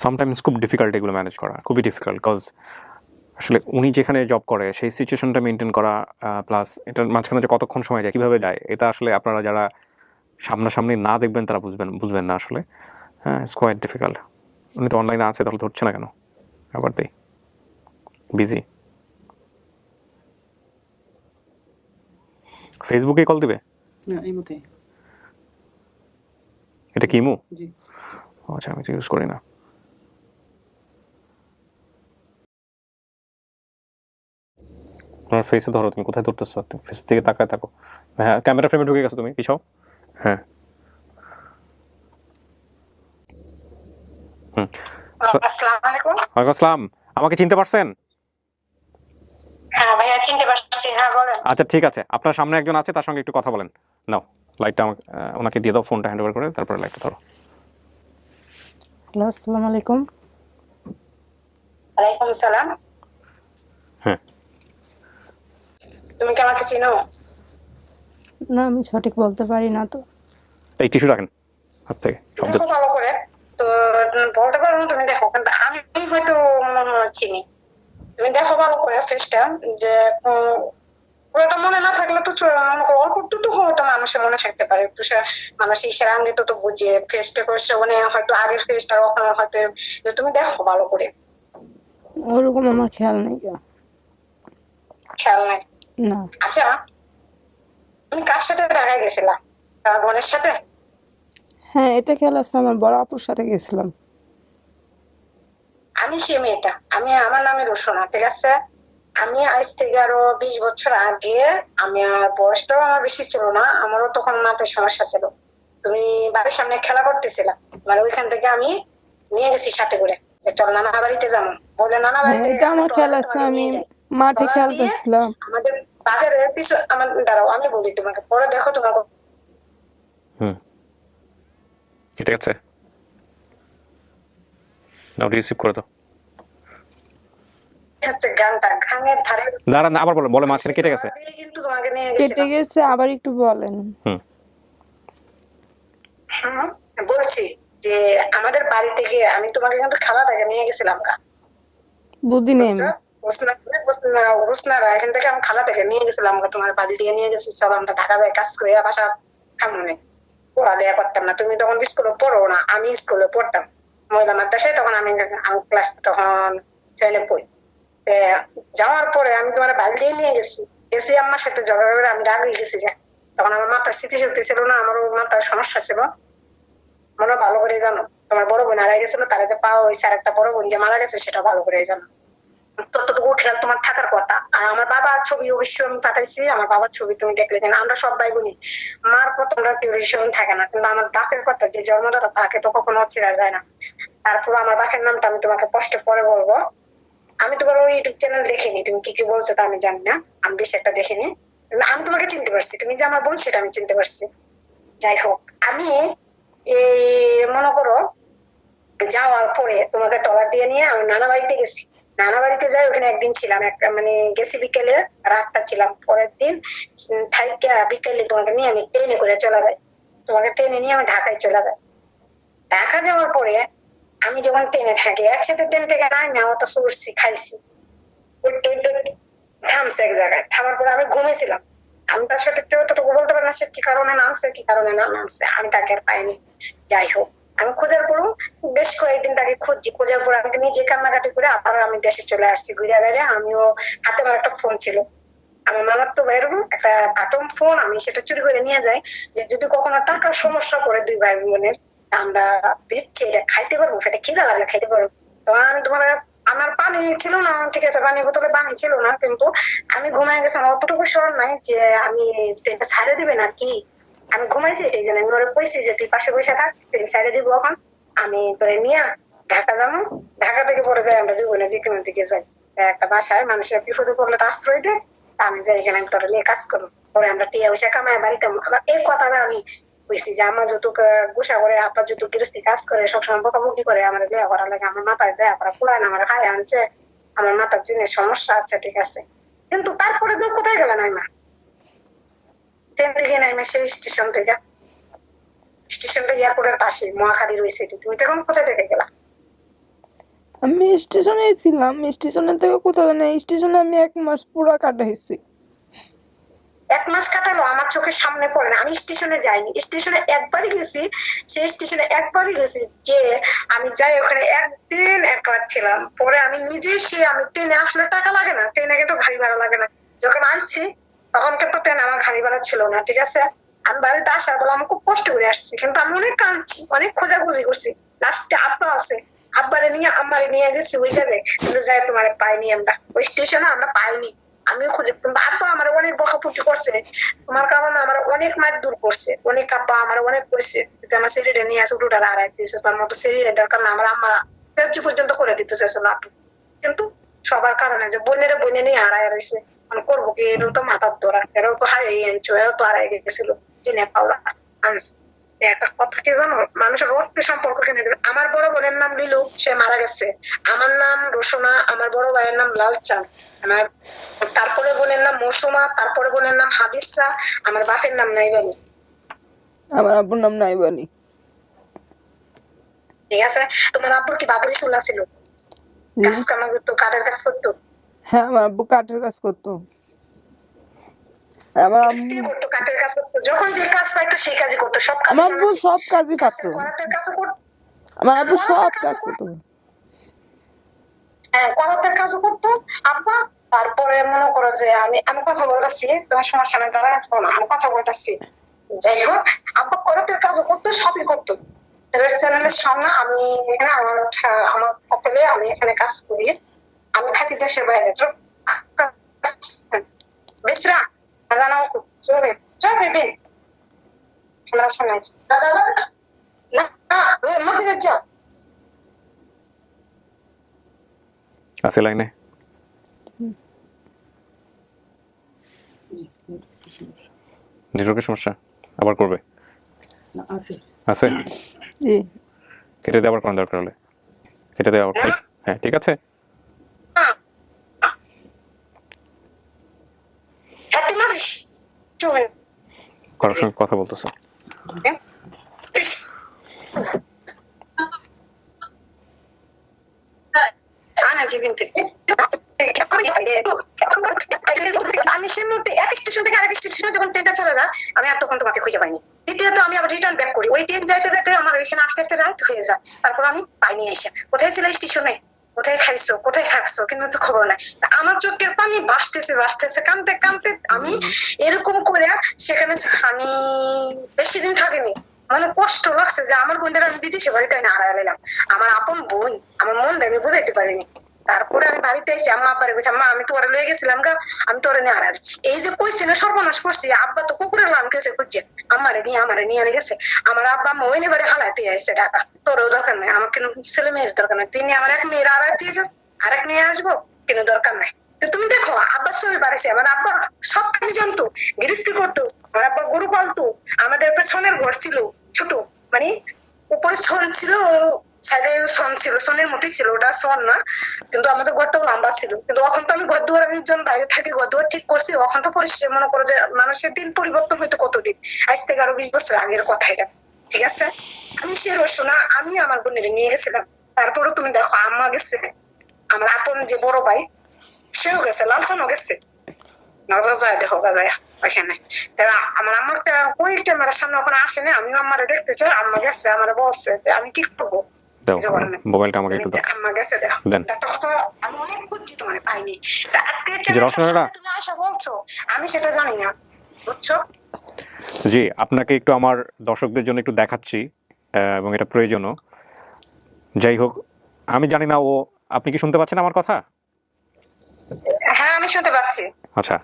সামটাইমস খুব ডিফিকাল্ট এগুলো ম্যানেজ করা, খুবই ডিফিকাল্ট। কজ আসলে উনি যেখানে জব করে সেই সিচুয়েশনটা মেনটেন করা, প্লাস এটার মাঝখানে যে কতক্ষণ সময় যায়, কীভাবে যায়, এটা আসলে আপনারা যারা সামনাসামনি না দেখবেন তারা বুঝবেন না আসলে। হ্যাঁ, ইটস কোয়াইট ডিফিকাল্ট। উনি তো অনলাইনে আছে, তাহলে ধরছে না কেন? আবার দেই, বিজি। ফেসবুকে কল দিবে? না, এই মতে। এটা কি ইমো? জি। আচ্ছা, আমি তো ইউজ করি না। তোমার ফেসে ধরো, তুমি কোথায় ধরতেছো? তুমি ফেসের দিকে তাকায় থাকো। হ্যাঁ, ক্যামেরা ফ্রেমে ঢুকে গেছো তুমি, পিছাও। হ্যাঁ, আসসালামু আলাইকুম। ওয়ালাইকুম আসসালাম। আমাকে চিনতে পারছেন? হ্যাঁ ভাইয়া, চিনতে পারছি। হ্যাঁ বলেন। আচ্ছা, ঠিক আছে, আপনার সামনে একজন আছে, তার সঙ্গে একটু কথা বলেন। নাও লাইটটা আমাকে, ওনাকে দিয়ে দাও, ফোনটা হ্যান্ড ওভার করে, তারপরে লাইটটা ধরো। হ্যালো, আসসালামু আলাইকুম। ওয়ালাইকুম সালাম। হ্যাঁ, তুমি কি আমাকে চিনো? না, আমি সঠিক বলতে পারি না তো। এই টিস্যু রাখেন হাত থেকে, শব্দ। দেখো ভালো করে, তো বলতে পারো না, তুমি দেখো, কিন্তু আমি হয়তো মনে হয় চিনি। তুমি দেখো ভালো করে ফেসটা, যে পুরোটা মনে না থাকলে তো মনে করো অল্প একটু তো হয়তো মানুষের মনে থাকতে পারে, একটু মানুষ ইশারা আঙ্গিত তো বুঝিয়ে ফেসটা করছে, মানে হয়তো আগের ফেসটা ওখানে হয়তো। তুমি দেখো ভালো করে। ওরকম আমার খেয়াল নেই গা। খেয়াল নাই? না। আচ্ছা, তুমি কার সাথে দেখা গেছিলা? বোনের সাথে? হ্যাঁ, এটা খেয়াল আছে, আমার বড় আপুর সাথে গেছিলাম। আমি সে মেয়েটা, আমার নামে রুশনা, ঠিক আছে? আমি আজ থেকে আরো 20 বছর আগে, আমি আর বয়সটাও আমার বেশি ছিল না, আমারও তখন মাথায় সমস্যা ছিল। তুমি বাড়ির সামনে খেলা করতেছিলা, মানে ওইখান থেকে আমি নিয়ে গেছি সাথে করে, যে চল নানা বাড়িতে যাবো বলে নানা বাড়িতে এটা আমার ট্রলারে খেয়াল আছে, তোমাকে আমি নিয়ে যাই। মাঠে ট্রলার দিয়ে খেলতেছিলাম। আমাদের বাজারের পিছু আমার দাঁড়াও আমি বলি তোমাকে, পরে দেখো তোমাকে ঠিক আছে, নাও রিসিভ করে দাও। হচ্ছে গানটা গানের ধারে দাঁড়ান, আবার বলো, বলে মাঝখানে কেটে গেছে। দিয়ে কিন্তু তোমাকে নিয়ে কেটে গেছিলাম। গেছে, আবার একটু বলেন। বলছি যে আমাদের বাড়ি থেকে আমি তোমাকে কিন্তু খালাটাকে নিয়ে গেছিলাম গা, বুদ্ধি নেই আমি। হোসনারা এখান থেকে আমি খালাটাকে নিয়ে গেছিলাম গা, তোমার বাড়ি থেকে নিয়ে গেছি, চলো আমরা ঢাকা যাই কাজ করে বাসা সামনে পড়ালেখা করতাম না, তুমি তখন স্কুলে পড়ো না, আমি স্কুলে পড়তাম মহিলা মাদ্রাসায়, তখন আমি ক্লাস তখন 7 পড়ি। যাওয়ার পরে আমি তোমার বাড়ি দিয়ে নিয়ে গেছি আমার সাথে ঝগড়া করে আমি রাগ হয়ে গেছি যে, তখন আমার মাথার স্মৃতিশক্তি ছিল না, আমারও মাথার সমস্যা ছিল, মনে ভালো করে জানো। তোমার বড় বোন হারাই গেছিল, তারা যে পাওয়া হয়েছে, আর একটা বড় বোন যে মারা গেছে সেটা ভালো করে জানো। ততটুকু খেয়াল তোমার থাকার কথা। আর আমার বাবার ছবি অবশ্যই আমি পাঠাইছি, আমার বাবার ছবি তুমি দেখলে জানো, আমরা সব ভাই বোনই, মার প্রথমটা কেউ রিলেশন থাকে না, কিন্তু আমার বাপের কথা যে জন্মদাতা তাকে তো কখনো চেনা যায় না। তারপর আমার বাপের নামটা আমি তোমাকে কষ্ট পরে বলবো। আমি তোমার ওই ইউটিউব চ্যানেল দেখিনি, তুমি কি কি বলছো তা আমি জানি না, আমি বেশি একটা দেখিনি, আমি তোমাকে চিনতে পারছি, তুমি যে আমার বোন সেটা আমি চিনতে পারছি। যাই হোক, আমি এই মনে করো যাওয়ার পরে তোমাকে ট্রলার দিয়ে নিয়ে আমি নানা বাড়িতে গেছি। নানা বাড়িতে যাই, ওখানে একদিন ছিলাম, মানে গেছি বিকেলে, রাতটা ছিলাম। পরের দিন থাইকা বিকেলে তোমাকে নিয়ে আমি ট্রেনে করে চলে যাই, তোমাকে ট্রেনে নিয়ে আমি ঢাকায় চলে যাই। ঢাকা যাওয়ার পরে আমি যখন ট্রেনে থাকি, একসাথে ট্রেন থেকে নামি আমার তো সরছি খাইছি, ওই ট্রেনটা থামছে এক জায়গায়, থামার পরে আমি ঘুমিয়েছিলাম। আমি তার সাথে অতটুকু বলতে পারি না সে কি কারণে নামছে কি কারণে না নামছে, আমি তাকে আর পাইনি। যাই হোক, আমি খোঁজার পরও বেশ কয়েকদিন তাকে খুঁজছি, খোঁজার পর আমাকে নিজে কান্নাকাটি করে আবার আমি দেশে চলে আসছি ঘুরে বেড়ে। আমিও হাতে আমার একটা ফোন ছিল, আমার মামার তো এরকম একটা বাটন ফোন, আমি সেটা চুরি করে নিয়ে যাই, যে যদি কখনো টাকার সমস্যা পড়ে দুই ভাই বোনের, আমরা বেচছি এটা খাইতে পারবো, সেটা খিদা লাগলে খাইতে পারবো। তখন আমি তোমার আমার পানি ছিল না, ঠিক আছে পানি বোতলে পানি ছিল না, কিন্তু আমি ঘুমাই গেছি, আমার অতটুকু স্মরণ নাই যে আমি ট্রেনটা ছাড়ে দিবে না কি, আমি ঘুমাইছি এটাই জানি। আমি ওরা কইছি যে তুই পাশে বসে থাক, ট্রেন ছাড়ে দিব, এখন আমি তোরে নিয়ে ঢাকা যাবো, ঢাকা থেকে পরে যাই আমরা জীবনে যে কোনো দিকে যাই, একটা বাসায় মানুষের বিপদে পড়লে তো আশ্রয় দেয়, তা আমি যাই এখানে তোরা নিয়ে কাজ করবো, পরে আমরা টিয়া বসে কামায় বাড়িতে। আবার এই কথাটা আমি কইছি যে আমার যত গুসা করে, আপা যত গৃহস্থী কাজ করে, সবসময় বকাবকি করে, আমার দেয়া করা লাগে, আমার মাথায় দেয়া করা পুরায় না, আমার হাই আনছে, আমার মাথার জিনের সমস্যা আছে, ঠিক আছে, কিন্তু তারপরে তো কোথায় গেল নাইমা, ট্রেন থেকে নাইমা সেই স্টেশন থেকে, স্টেশনটা এয়ারপোর্টের পাশে মহাখালী রয়েছে, তুমি তখন কোথায় থেকে গেলা? আমি স্টেশনে ছিলাম, স্টেশনের থেকে কোথাও না, স্টেশনে আমি 1 মাস পুরো কাটাইছি। 1 মাস কাটালো আমার চোখের সামনে পড়ে না, আমি স্টেশনে যাইনি, স্টেশনে একবারই গেছি, সেই স্টেশনে একবারই গেছি যে আমি যাই ওখানে একদিন 1 রাত ছিলাম, পরে আমি নিজে সে আমি ট্রেনে আসলে টাকা লাগে না, ট্রেনে কিন্তু গাড়ি ভাড়া লাগে না, যখন আসছি তখন কিন্তু ট্রেন আমার গাড়ি ভাড়া ছিল না, ঠিক আছে, আমি বাড়িতে আসার বলে আমি খুব কষ্ট করে আসছি, কিন্তু আমি অনেক কাঁদছি, অনেক খোঁজাখুঁজি করছি, লাস্টে আব্বা আছে, আব্বারে নিয়ে আমারে নিয়ে গেছি ওই জায়গায়, কিন্তু যাই তোমার পাইনি, আমরা ওই স্টেশনে আমরা পাইনি, আমিও খুঁজে, কিন্তু আব্বা আমার অনেক বকাপুটি করছে, তোমার কারণে আমার অনেক মার দূর করছে, অনেক আব্বা আমার অনেক করছে, আমার শরীরে নিয়ে আসে উঠোটা হারাই দিয়েছে, তার মতো শরীরে দরকার না, আমার আম্মা ত্যায্য পর্যন্ত করে দিতে চাইছিল আপু, কিন্তু সবার কারণে যে বোনের বনে নিয়ে হারাই রয়েছে, মানে করবো কি, এটাও তো মাথার ধরা, এরাও তো হারিয়ে আনছো, এরাও তো হারাই গেছিল, জিনে পাওলা আনছে। একটা কথা কি জানো, মানুষের রক্তের সম্পর্ক কিনে দেবে। আমার বড় বোনের নাম লিলু, সে মারা গেছে, আমার নাম রোশনা, আমার বড় ভাইয়ের নাম লালচাঁদ, আমার তারপরে বোনের নাম মৌসুমা, তারপরে বোনের নাম হাদিসা, আমার বাপের নাম নাইবানি, আমার আব্বুর নাম নাইবানি। ঠিক আছে, তোমার আব্বুর কি বাবুরি চুলা ছিল, কাজ কাম করতো, কাঠের কাজ করতো? হ্যাঁ, আমার আব্বু কাঠের কাজ করতো, আমার আম্মু করতো কাঠের কাজ করতো, যখন যে কাজ পাইতো সেই কাজই করতো, সব কাজ আমার আব্বু সব কাজই পারতো, করাতের কাজও করতো, আমার আব্বু সব কাজ করতো, হ্যাঁ করাতের কাজও করতো আব্বা। তারপরে মনে করো যে আমি কথা বলতেছি, তোমার সমস্যা নেই, তারা না আমি কথা বলতেছি, যাই হোক আব্বা করাতের কাজও করতো, সবই করতো। রেস্টুরেন্টের সামনে আমি এখানে আমার হোটেলে আমি এখানে কাজ করি, আমি থাকি দেশের বাইরে, বিশ্রাম জানাও চলবে চলবে। ক্যামেরা সামনে আইছে না মাফিয়া যাও আছে লাইনে? নেটওয়ার্কের সমস্যা আবার করবে? আছে? জি কেটে দিয়ে আবার কোন দরকার হলে কেটে দিয়ে আবার। হ্যাঁ ঠিক আছে। হ্যাঁ তোমার কারোর সঙ্গে কথা বলতেছো? আমি সেই মুহূর্তে এক স্টেশন থেকে আরেক স্টেশনে যখন ট্রেনটা চলে যায় আমি আর তখন তোমাকে খুঁজে পাইনি। দ্বিতীয়ত আমি আবার রিটার্ন ব্যাক করি, ওই ট্রেন যাইতে যাইতে আমার ওইখানে আস্তে আস্তে রাত হয়ে যায়। তারপর আমি পাইনি এসে কোথায় ছিল স্টেশনে, কোথায় খাইছো, কোথায় থাকছো, কিন্তু তো খবর নাই। আমার চোখের পানি ভাসতেছে ভাসতেছে, কাঁদতে কাঁদতে আমি এরকম করে সেখানে আমি বেশি দিন থাকিনি। মানে কষ্ট লাগছে যে আমার বোনটা আমি বিদেশে বাড়িতে আমি হারাই গেলাম, আমার আপন বোন, আমার মনটা আমি বুঝাইতে পারিনি। তারপরে আমি বাড়িতে এসেছি, আম্মা আব্বারে বলছি আম্মা আমি তোরে লয়ে গেছিলাম গা, আমি তোরে নিয়ে হারাচ্ছি। এই যে কইছিল সর্বনাশ করছি, আব্বা তো কুকুরের লাম খেয়েছে খুঁজছে আমারে নিয়ে গেছে। আমার আব্বা আম্মা ওই নেবারে হালাইতে আসছে টাকা, তোরও দরকার নাই, আমার কোনো ছেলে মেয়ের দরকার নাই, তুই নিয়ে আমার এক মেয়ের হারাইতে যাস, আরেক নিয়ে আসবো, কোনো দরকার নাই। তো তুমি দেখো আব্বার সবাই বাড়াইছে, আমার আব্বা সব কাজে জানতো, গৃহস্থী করতো, আমার আব্বা গরু পালতো, আমাদের একটা ছনের ঘর ছিল ছোট, মানে উপরে ছন ছিল, সাইডে সন ছিল, সনের মতোই ছিল, ওটা সন না কিন্তু আমাদের ঘরটাও লম্বা ছিল। কিন্তু এখন তো আমি ঘর দুয়ার একজন বাইরে থাকি, ঘর দুয়ার ঠিক করছি, এখন তো পরিষ্কার মনে করো যে মানুষের দিন পরিবর্তন হইতো কতদিন, আজ থেকে আরো 20 বছর আগের কথা এটা, ঠিক আছে। আমি সে রসুনা আমি আমার বোনের নিয়ে গেছিলাম। তারপরে তুমি দেখো আম্মা গেছে, আমার আপন যে বড় ভাই সেও গেছে, লালচনও গেছে, যায় দেখো যায় ওইখানে। তারা আমার আম্মার ওই ক্যামেরার সামনে ওখানে আসেনি, আমিও আম্মারে দেখতে চাই, আম্মা গেছে আমার বলছে আমি কি করবো, মোবাইলটা আমাকে একটু দাও। আম্মা গেছে দেখো দেন। আমি অনেক খুঁজছি তোমার পাইনি, তা আজকে রসনাটা তুমি আসা বলছো আমি সেটা জানি না, বুঝছো? জি, আপনাকে একটু আমার দর্শকদের জন্য একটু দেখাচ্ছি এবং এটা প্রয়োজনও। যাই হোক, আমি জানি না ও, আপনি কি শুনতে পাচ্ছেন আমার কথা? হ্যাঁ আমি শুনতে পাচ্ছি। আচ্ছা,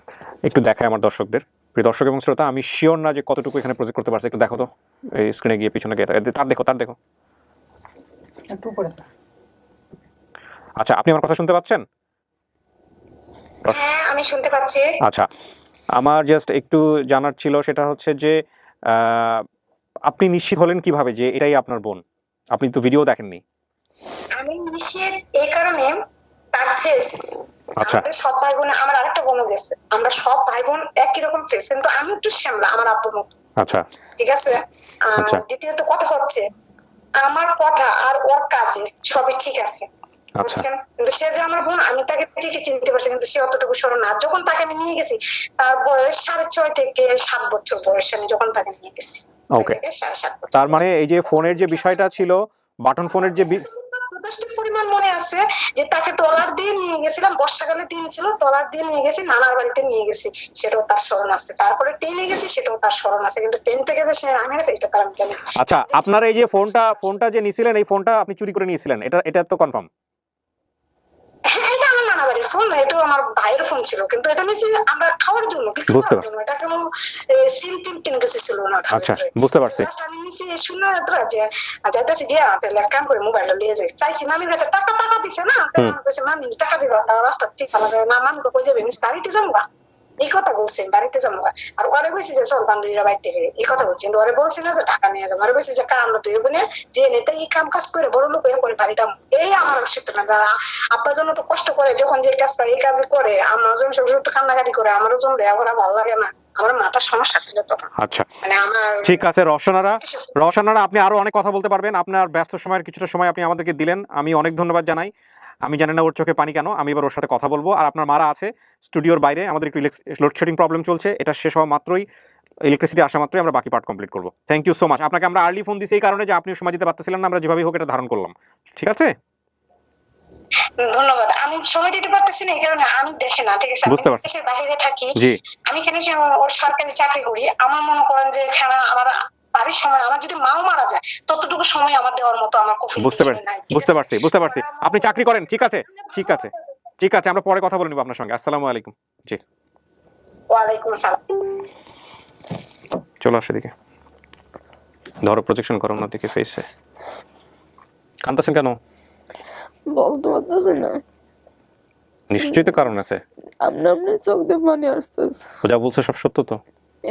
একটু দেখায় আমার দর্শকদের। প্রিয় দর্শক এবং শ্রোতা, আমি শিওর না যে কতটুকু এখানে প্রজেক্ট করতে পারছে, একটু দেখো তো এই স্ক্রিনে গিয়ে পিছনে গিয়ে তার দেখো। আচ্ছা, আপনি আমার কথা শুনতে পাচ্ছেন? হ্যাঁ আমি শুনতে পাচ্ছি। আচ্ছা, আমার জাস্ট একটু জানার ছিল, সেটা হচ্ছে যে আপনি নিশ্চিত হলেন কিভাবে যে এটাই আপনার বোন? আপনি তো ভিডিও দেখেননি। আমি নিশ্চিত এই কারণে তার ফেস, আচ্ছা, আমাদের সব ভাই বোন, আমার আরেকটা বোনও গেছে, আমরা সব ভাই বোন একই রকম ফেস, কিন্তু আমি একটু শ্যামলা আমার আব্বুর মতো, আচ্ছা ঠিক আছে। আচ্ছা। দ্বিতীয়ত কথা হচ্ছে আমার কথা আর ওর কাজে সবই ঠিক আছে, আচ্ছা, বুঝছেন? কিন্তু সে যে আমার বোন আমি তাকে ঠিকই চিনতে পারছি, কিন্তু সে অতটুকু স্মরণ না। যখন তাকে আমি নিয়ে গেছি তার বয়স 6.5 থেকে 7 বছর বয়স, আমি যখন তাকে নিয়ে গেছি। ওকে, 7.5 বছর। তার মানে এই যে ফোনের যে বিষয়টা ছিল, বাটন ফোনের যে যথেষ্ট পরিমাণ মনে আছে যে তাকে ট্রলার দিয়ে নিয়ে গেছিলাম, বর্ষাকালে দিন ছিল, ট্রলার দিয়ে নিয়ে গেছি, নানার বাড়িতে নিয়ে গেছি, সেটাও তার স্মরণ আছে। তারপরে ট্রেনে গেছি, সেটাও তার স্মরণ আছে, কিন্তু ট্রেন থেকে যে সে নামে গেছে এটা তার আমি জানি। আচ্ছা, আপনার এই যে ফোনটা যে নিয়েছিলেন, এই ফোনটা আপনি চুরি করে নিয়েছিলেন, এটা তো কনফার্ম? হ্যাঁ এটা আমার নানা বাড়ির ফোন, এটা আমার ভাইয়ের ফোন ছিল, কিন্তু এটা নিয়েছি আমরা খাওয়ার জন্য, বুঝতে পারছি। এটা কোনো সিম টিম কিনে গেছে ছিল না। আচ্ছা, বুঝতে পারছি। আমি নিয়েছি শুনে যে যাইতেছি গিয়া তাহলে এক কাম করে মোবাইলটা লিয়ে যাই, চাইছি মামির কাছে টাকা দিছে না, মামি টাকা দিবা, রাস্তা ঠিক আলাদা না, মামিকে কই যাবে, বাড়িতে যাবো গা, এই কথা বলছেন, বাড়িতে যাবো গা। আর ওরে বলছি যে চল বান্ধবীরা বাড়িতে এই কথা বলছেন, ওরে বলছি না যে টাকা নিয়ে যাবো, ওরে বলছি যে আমরা তো এগুলো যে নেতা এই কাম কাজ করে বড় লোক করে বাড়ি দাম, এই আমার অসুবিধা না দাদা। আপনার জন্য তো কষ্ট করে যখন যে কাজটা এই কাজ করে, আমার জন্য সব একটু কান্নাকাটি করে, আমারও জন্য দেওয়া করা ভালো লাগে না, আমার মাথার সমস্যা ছিল তখন। আচ্ছা, মানে আমার ঠিক আছে রওশনারা, আপনি আরো অনেক কথা বলতে পারবেন, আপনার ব্যস্ত সময়ের কিছুটা সময় আপনি আমাদেরকে দিলেন, আমি অনেক ধন্যবাদ জানাই। আমি জানি না ওর চোখে পানি কেন, আমি এবার ওর সাথে কথা বলবো। আর আপনার মারা আছে স্টুডিওর বাইরে, আমাদের একটু লোডশেডিং প্রবলেম চলছে, এটা শেষ হওয়া মাত্রই, ইলেকট্রিসিটি আসা মাত্রই আমরা বাকি পার্ট কমপ্লিট করবো। Thank you so much. আপনাকে আমরা আর্লি ফোন দিছি এই কারণে যে আপনি সময় দিতে পারতেছিলেন না, আমরা যেভাবে হোক এটা ধারণ করলাম, ঠিক আছে? ধন্যবাদ। আমি সময় দিতে পারতেছি না এই কারণে আমি দেশে না, ঠিক আছে, বুঝতে পারছি। দেশের বাইরে থাকি। জি, আমি এখানে সরকারি চাকরি করি, আমার মনে করেন যে এখানে আমার বাড়ির সময় আমার যদি মাও মারা যায় ততটুকু সময় আমার দেওয়ার মতো আমার কফিল বুঝতে পারছি। আপনি চাকরি করেন, ঠিক আছে, আমরা পরে কথা বলে নিব আপনার সঙ্গে। আসসালামু আলাইকুম। জি, ওয়ালাইকুম আসসালাম। চলো আসে দিকে। ধরো প্রজেকশন করো না দিকে ফেসে। কাঁদতেছেন কেন? বলতে পারতেছি না, নিশ্চয়ই তো কারণ আছে। আপনি চোখ দিয়ে পানি আসতেছে। ও যা বলছে সব সত্য তো?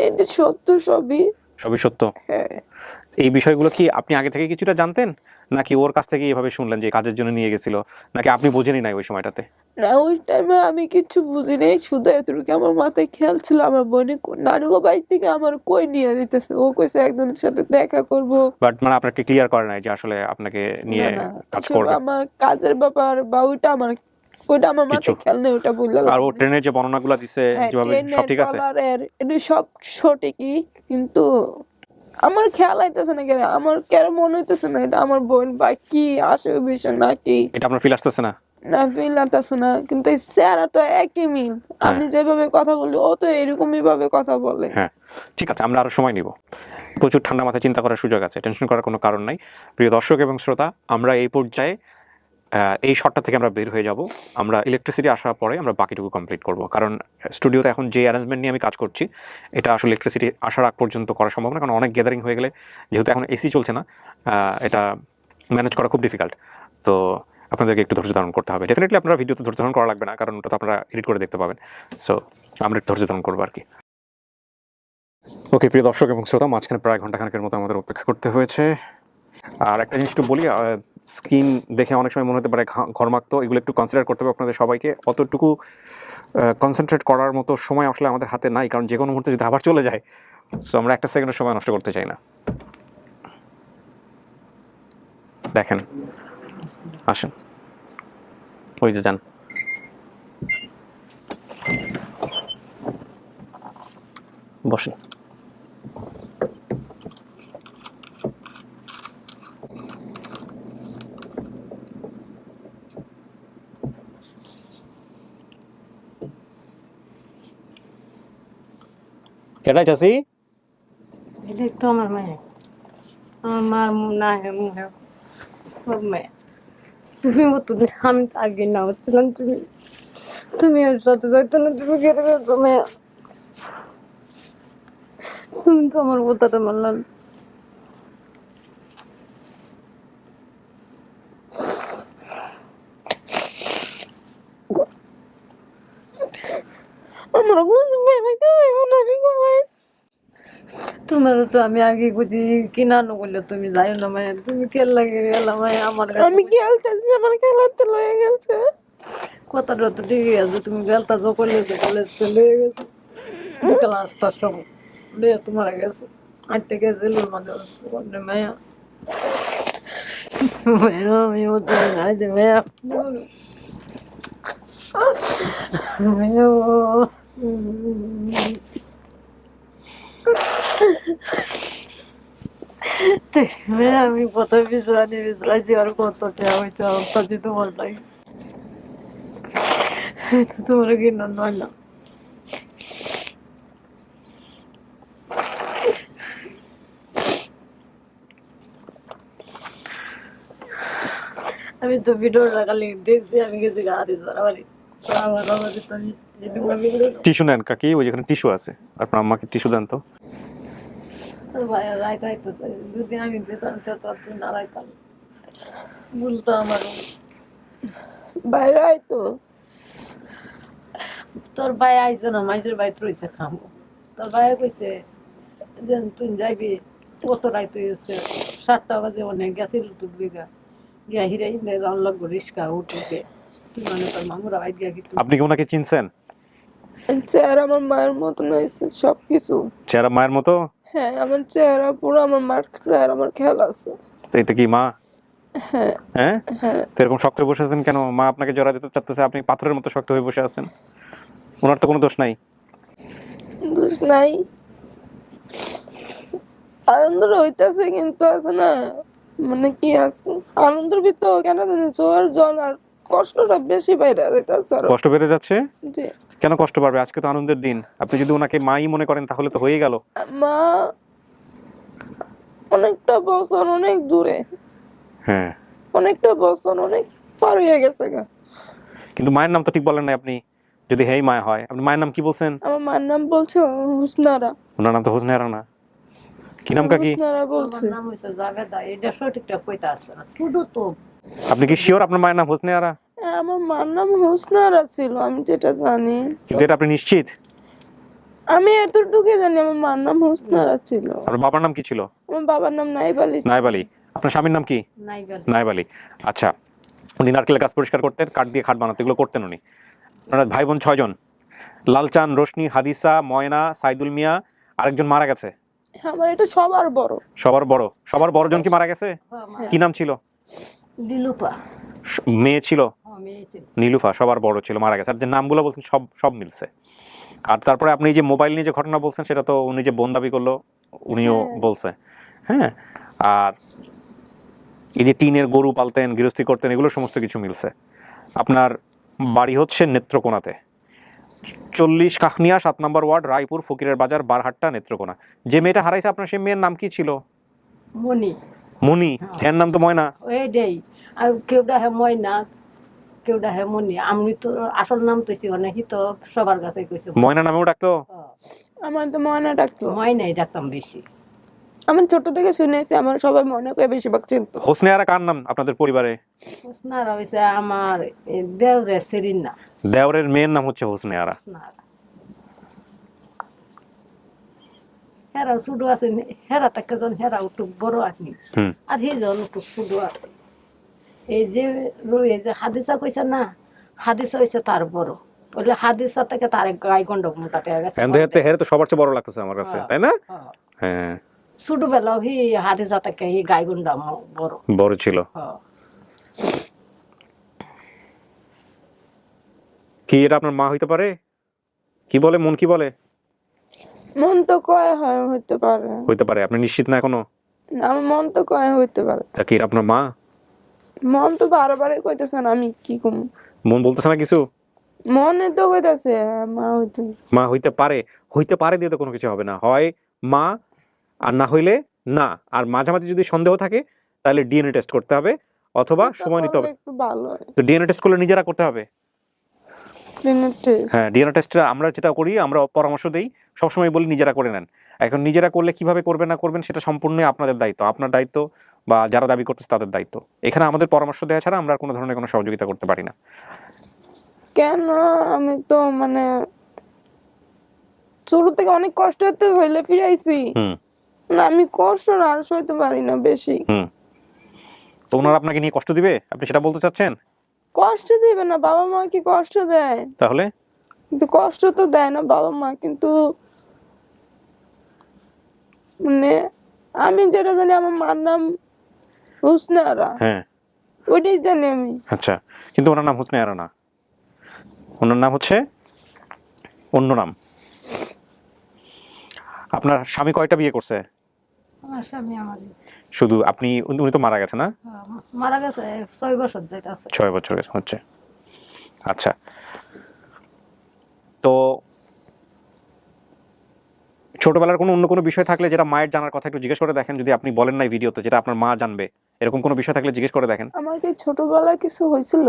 এটা সত্য, সবই সবই সত্য। হ্যাঁ। এই বিষয়গুলো কি আপনি আগে থেকে কিছুটা জানতেন, নাকি ওর কাছ থেকে এভাবে শুনলেন যে কাজের জন্য নিয়ে গেছিল, নাকি আপনি বোঝেনি নাই ওই সময়টাতে? না, ওই টাইমে আমি কিচ্ছু বুঝি নাই, শুধু এতটুকু আমার মাথায় খেয়াল ছিল আমার বোনে নানুগো বাড়ি থেকে আমার কই নিয়ে দিতেছে, ও কইছে একজনের সাথে দেখা করব। বাট মানে আপনাকে ক্লিয়ার করে নাই যে আসলে আপনাকে নিয়ে কাজ করবে? আমার কাজের ব্যাপার বা ওইটা আমার মাথায় খেয়াল নেই, ওটা বললাম। আর ও ট্রেনের যে বর্ণনাগুলো দিছে যেভাবে, সব ঠিক আছে? এটা সব সঠিকই, কিন্তু আমার খেয়াল আইতেছে না, কেন আমার কেন মনে হইতেছে না এটা আমার বোন বা কি আসে বিষয় নাকি, এটা আপনার ফিল আসতেছে না? না ফিল আসতেছে না, কিন্তু এই চেহারা তো একই মিল। আমি যেভাবে কথা বলি ও তো এরকমই ভাবে কথা বলে। হ্যাঁ ঠিক আছে, আমরা আরো সময় নিব, প্রচুর ঠান্ডা মাথায় চিন্তা করার সুযোগ আছে, টেনশন করার কোনো কারণ নাই। প্রিয় দর্শক এবং শ্রোতা, আমরা এই পর্যায়ে এই শটটা থেকে আমরা বের হয়ে যাব। আমরা ইলেকট্রিসিটি আসার পরে আমরা বাকিটুকু কমপ্লিট করব, কারণ স্টুডিওতে এখন যে অ্যারেঞ্জমেন্ট নিয়ে আমি কাজ করছি এটা আসলে ইলেকট্রিসিটি আসার আগ পর্যন্ত করা সম্ভব না, কারণ অনেক গ্যাদারিং হয়ে গেলে, যেহেতু এখন এসি চলছে না, এটা ম্যানেজ করা খুব ডিফিকাল্ট। তো আপনাদেরকে একটু ধৈর্য ধারণ করতে হবে। ডেফিনেটলি আপনারা ভিডিওতে ধৈর্য ধারণ করা লাগবে না, কারণ ওটা তো আপনারা এডিট করে দেখতে পাবেন। সো আমরা একটু ধৈর্য ধারণ করবো আর কি। ওকে প্রিয় দর্শক এবং শ্রোতা, মাঝখানে প্রায় ঘন্টাখানেকের মতো আমাদের অপেক্ষা করতে হয়েছে। আর একটা জিনিস একটু বলি, স্কিন দেখে অনেক সময় মনে হতে পারে ঘরমাক্ত, এগুলো একটু কনসিডার করতে হবে আপনাদের সবাইকে। অতটুকু কনসেন্ট্রেট করার মতো সময় আসলে আমাদের হাতে নাই, কারণ যে কোনো মুহূর্তে যদি আবার চলে যায়, সো আমরা একটা সেকেন্ডের সময় নষ্ট করতে চাই না। দেখেন, আসেন, ওই যে যান, বসেন। কেটাই চাষি? এটা তো আমার মায়ে, আমার না সব মেয়ে। তুমি আমি তো আগে না হচ্ছিলাম, তুমি ওর সাথে যাইতো না, তুমি কেটে গেছো মেয়ে। তুমি তো আমার কথাটা মানলাম। আমার তোমারও তো আমি আগে বুঝি কিনা নগলে তুমি যাই না মায়ের, তুমি খেল লাগে গেল মায়ের আমার কাছে। আমি খেলতেছি, আমার খেলাতে লয়ে গেছে। কথাটা তো ঠিকই আছে, তুমি বেলটা কলেজে চলে গেছো, বিকাল 8টার সময় লিয়ে তোমার গেছে 8 থেকে জেলের মাঝে মায়া আমি ওদের নাই যে মায়া আমি প্রথম বিজয় আর কতটা হয়তো আমার যদি তোমার নাই তোমার কিনা নয় না। আমি তো ভিডিওটা খালি দেখছি, আমি গেছি গাড়ি ধরাবাড়ি। টিস্যু নেন কাকি, ওই যেখানে টিস্যু আছে, আপনার আম্মাকে টিস্যু দেন তো। ভাইয়া রাইতাইতো, যদি আমি যেতাম তো তুই না রাইতাম বলতো আমার বাইরে আইতো। তোর ভাই আইছে না, মাইজের ভাই রয়েছে খামো, তোর ভাই কইছে যে তুই যাইবি কত রাইত হয়েছে, 7টা বাজে অনেক গেছিল তুই বিঘা গিয়া হিরে হিন্দে যাওয়ার লাগবো রিস্কা উঠে। তুই মানে তোর মামুরা ভাই গিয়া কিন্তু। আপনি কি ওনাকে চিনছেন? চেহারা আমার মায়ের মতো হয়েছে, সবকিছু চেহারা মায়ের মতো? হ্যাঁ, আমার চেহারা পুরো আমার মার চেহারা, আমার খেয়াল আছে। তো এটা কি মা? হ্যাঁ হ্যাঁ, হ্যাঁ। তো এরকম শক্ত হয়ে বসে আছেন কেন? মা আপনাকে জড়া দিতে চাচ্ছে, আপনি পাথরের মতো শক্ত হয়ে বসে আছেন। ওনার তো কোনো দোষ নাই। দোষ নাই, আনন্দ হইতেছে, কিন্তু আছে না মানে কি আছে আনন্দের ভিতর কেন জানি জোর জল আর কষ্টটা বেশি বাইরে যাইতেছে। কষ্ট বেড়ে যাচ্ছে? জি। কেন কষ্ট পারবে? আজকে তো আনন্দের দিন। আপনি যদি ওনাকে মাই মনে করেন তাহলে তো হয়ে গেল। মা অনেকটা বছর অনেক দূরে, হ্যাঁ অনেকটা বছর অনেক পার হয়ে গেছে গা। কিন্তু মায়ের নাম তো ঠিক বলেন না আপনি। যদি হেই মা হয়, আপনি মায়ের নাম কি বলছেন? আমার মার নাম বলছে হুসনারা। ওনার নাম তো হোসনেহারা না। কি নাম কাকি? হোসনারা বলছে। আমার নাম হইছে জাবেদা, এটা সঠিকটা কইতা আসছে না, শুধু তো আপনি কি শিওর আপনার মায়ের নাম হোসনে আরা? হ্যাঁ, আমার মার নাম হোসনারা ছিল, আমি যেটা জানি। কিন্তু এটা আপনি নিশ্চিত? আমি এতটুকু জানি আমার মার নাম হোসনারা ছিল। আপনার বাবার নাম কি ছিল? আমার বাবার নাম নাইব আলী। নাইব আলী। আপনার স্বামীর নাম কি? নাইবেল। নাইব আলী। আচ্ছা, উনি নারকেলের গাছ পরিষ্কার করতেন, কাঠ দিয়ে খাট বানাতেন, এগুলো করতেন উনি। আপনারা ভাই বোন 6 জন, লালচান, রোশনি, হাদিসা, ময়না, সাইদুল মিয়া, আরেকজন মারা গেছে। আমার এটা সবার বড়। সবার বড়? সবার বড় জন কি মারা গেছে? হ্যাঁ, কি নাম ছিল? লিলুপা। মেয়ে ছিল মেয়ে ছিল। নীলুফা, সবার বড় ছিল, মারা গেছে। আর যে নামগুলো বলছেন সব সব মিলছে। আর তারপরে আপনি যে মোবাইল নিয়ে যে ঘটনা বলছেন সেটা তো উনি যে বোন দাবি করলো উনিও বলছে। হ্যাঁ, আর এই যে টিনের গরু পালতেন, গৃহস্থী করতেন, এগুলো সমস্ত কিছু মিলছে। আপনার বাড়ি হচ্ছে নেত্রকোনাতে, 40 কাহনিয়া 7 নম্বর ওয়ার্ড, রায়পুর, ফকিরের বাজার, বারহাট্টা, নেত্রকোনা। যে মেয়েটা হারাইছে আপনার, সেই মেয়ের নাম কি ছিল? মনি। মনি। এর নাম তো ময়না। ওইটাই, আর কেউ ডাহে ময়না, কেউ ডাহে মনি। আমি তো আসল নাম তৈছি অনেকই তো সবার কাছে কইছে ময়না নামেও ডাকতো? আমার তো ময়না ডাকতো। ময়নাই ডাকতাম বেশি। আমি ছোট থেকে শুনেছি, আমার সবাই মনে করে বেশিরভাগ চিনত। হোসনে আরা কার নাম আপনাদের পরিবারে? হোসনারা হইছে আমার দেওরে সেরিন না। দেওরের মেয়ের নাম হচ্ছে হোসনে আরা। হেরা শুধু আছে, হেরা তাকে জন হেরা একটু বড় আসনি, হুম। আর সেই জন একটু শুধু আছে। এই যে এই যে হাদিসা কইছে না, হাদিসা হইছে তার বড়, বলে হাদিসা থেকে তার গায়ে গন্ড মোটা পেয়ে গেছে। হেরে তো সবার চেয়ে বড় লাগতেছে আমার কাছে, তাই না? হ্যাঁ, ছোটবেলাও হি হাদিসা থেকে হি গায়ে গন্ড বড় বড় ছিল। কি এটা আপনার মা হইতে পারে? কি বলে মন, কি বলে? মন তো কয় হয় হইতে পারে। হইতে পারে, আপনি নিশ্চিত না এখনো? আমার মন তো কয় হইতে পারে। তা কি এটা আপনার মা? মন তো বারবার কইতেছে না, আমি কি কম। মন বলতেছে না কিছু? মনে তো কইতাছে মা হইতে। মা হইতে পারে, হইতে পারে দিয়ে তো কোনো কিছু হবে না। হয় মা, আর না হইলে না। আর মাঝামাঝি যদি সন্দেহ থাকে তাহলে ডিএনএ টেস্ট করতে হবে, অথবা সময় নিতে হবে। একটু ভালো হয়। তো ডিএনএ টেস্ট করলে নিজেরা করতে হবে। টেস্ট। হ্যাঁ, ডিএনএ টেস্টটা আমরা যেটা করি, আমরা পরামর্শ দেই, সবসময় বলি নিজেরা করে নেন। এখন নিজেরা করলে কিভাবে করবেন না করবেন সেটা সম্পূর্ণই আপনাদের দায়িত্ব, আপনার দায়িত্ব বা যারা দাবি করতেছে তাদের দায়িত্ব। এখানে আমাদের পরামর্শ দেওয়া ছাড়া আমরা কোনো ধরনের কোনো সহযোগিতা করতে পারি না। কেন? আমি তো মানে শুরু থেকে অনেক কষ্ট হতে হইলে ফিরাইছি না, আমি কষ্ট আর সইতে পারি না বেশি। তো ওনারা আপনাকে নিয়ে কষ্ট দিবে, আপনি সেটা বলতে চাচ্ছেন? কষ্ট দিবে না, বাবা মা কি কষ্ট দেয়? তাহলে কিন্তু কষ্ট তো দেয় না বাবা মা, কিন্তু মানে আমি যেটা জানি আমার মার নাম হোসনে আরা, হ্যাঁ ওইটাই জানি আমি। আচ্ছা, কিন্তু ওনার নাম হোসনে আরা না, ওনার নাম হচ্ছে অন্য নাম। আপনার স্বামী কয়টা বিয়ে করছে? আমার স্বামী আমার শুধু আপনি? উনি তো মারা গেছে না? মারা গেছে 6 বছর যেটা আছে। 6 বছর হচ্ছে। আচ্ছা, তো ছোটবেলার কোনো অন্য কোনো বিষয় থাকলে যেটা মায়ের জানার কথা একটু জিজ্ঞেস করে দেখেন, যদি আপনি বলেন নাই ভিডিওতে, যেটা আপনার মা জানবে, এরকম কোনো বিষয় থাকলে জিজ্ঞেস করে দেখেন। আমার কি ছোটবেলায় কিছু হয়েছিল?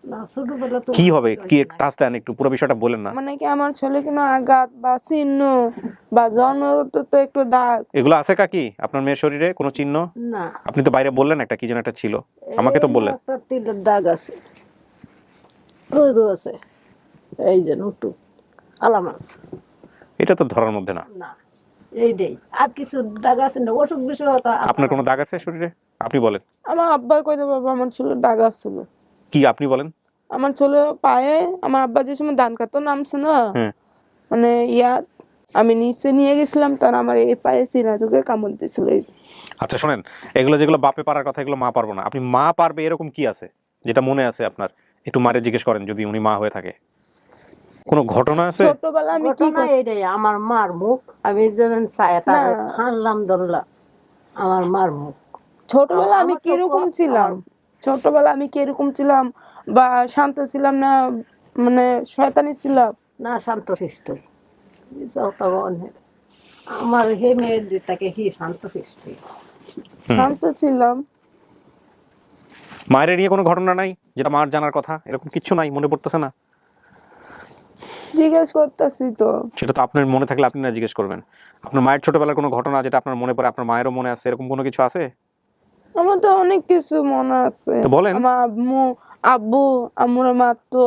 না, ছোটবেলা তো কি হবে, কি একটু টাচ দেন, একটু পুরো বিষয়টা বলেন না। মানে কি আমার ছেলে কোনো আঘাত বা চিহ্ন বা জন্মগত তো একটু দাগ এগুলো আছে কাকি আপনার মেয়ের শরীরে কোনো চিহ্ন? না। আপনি তো বাইরে বললেন একটা কি যেন একটা ছিল, আমাকে তো বললেন। একটা তিলের দাগ আছে, ওই তো আছে, এই যে একটু আলামা। এটা তো ধরার মধ্যে না। না, এইটাই। আর কিছু দাগ আছে না, অসুখ বিষয় হতো। আপনার কোনো দাগ আছে শরীরে? আপনি বলেন। আমার আব্বা কইতে বাবা আমার ছেলে দাগ আসছিল। কি আপনি বলেন? আমার ছেলে পায়ে, আমার আব্বা যে সময় ধান কাটতো নামছে না, মানে আমি নিচে নিয়ে গেছিলাম, তার আমার এই পায়ে চিনা চোখে কামড় দিয়েছিল। আচ্ছা শোনেন, এগুলো যেগুলো বাপে পারার কথা, এগুলো মা পারবো না। আপনি মা পারবে এরকম কি আছে যেটা মনে আছে আপনার? একটু মারে জিজ্ঞেস করেন যদি উনি মা হয়ে থাকে। কোনো ঘটনা আছে? ছোটবেলা আমি কি ঘটনা এইটাই, আমার মার মুখ আমি যেমন চাই তার খানলাম ধরলাম, আমার মার মুখ। ছোটবেলা আমি কিরকম ছিলাম, ছোটবেলা আমি কিরকম ছিলাম, বা শান্ত ছিলাম না মানে শয়তানি ছিলাম না, শান্ত শিষ্ট আমার হে মেয়ের তাকে হি শান্ত শিষ্ট। শান্ত ছিলাম। মায়ের নিয়ে কোনো ঘটনা নাই যেটা মার জানার কথা, এরকম কিছু নাই, মনে পড়তেছে না? জিজ্ঞেস করতেছি তো। সেটা তো আপনার মনে থাকলে আপনি না জিজ্ঞেস করবেন। আপনার মায়ের ছোটবেলার কোনো ঘটনা যেটা আপনার মনে পড়ে, আপনার মায়েরও মনে আছে, এরকম কোনো কিছু আছে? আমার তো অনেক কিছু মনে আছে। তো বলেন। আমার আব্বু আম্মুর মারতো,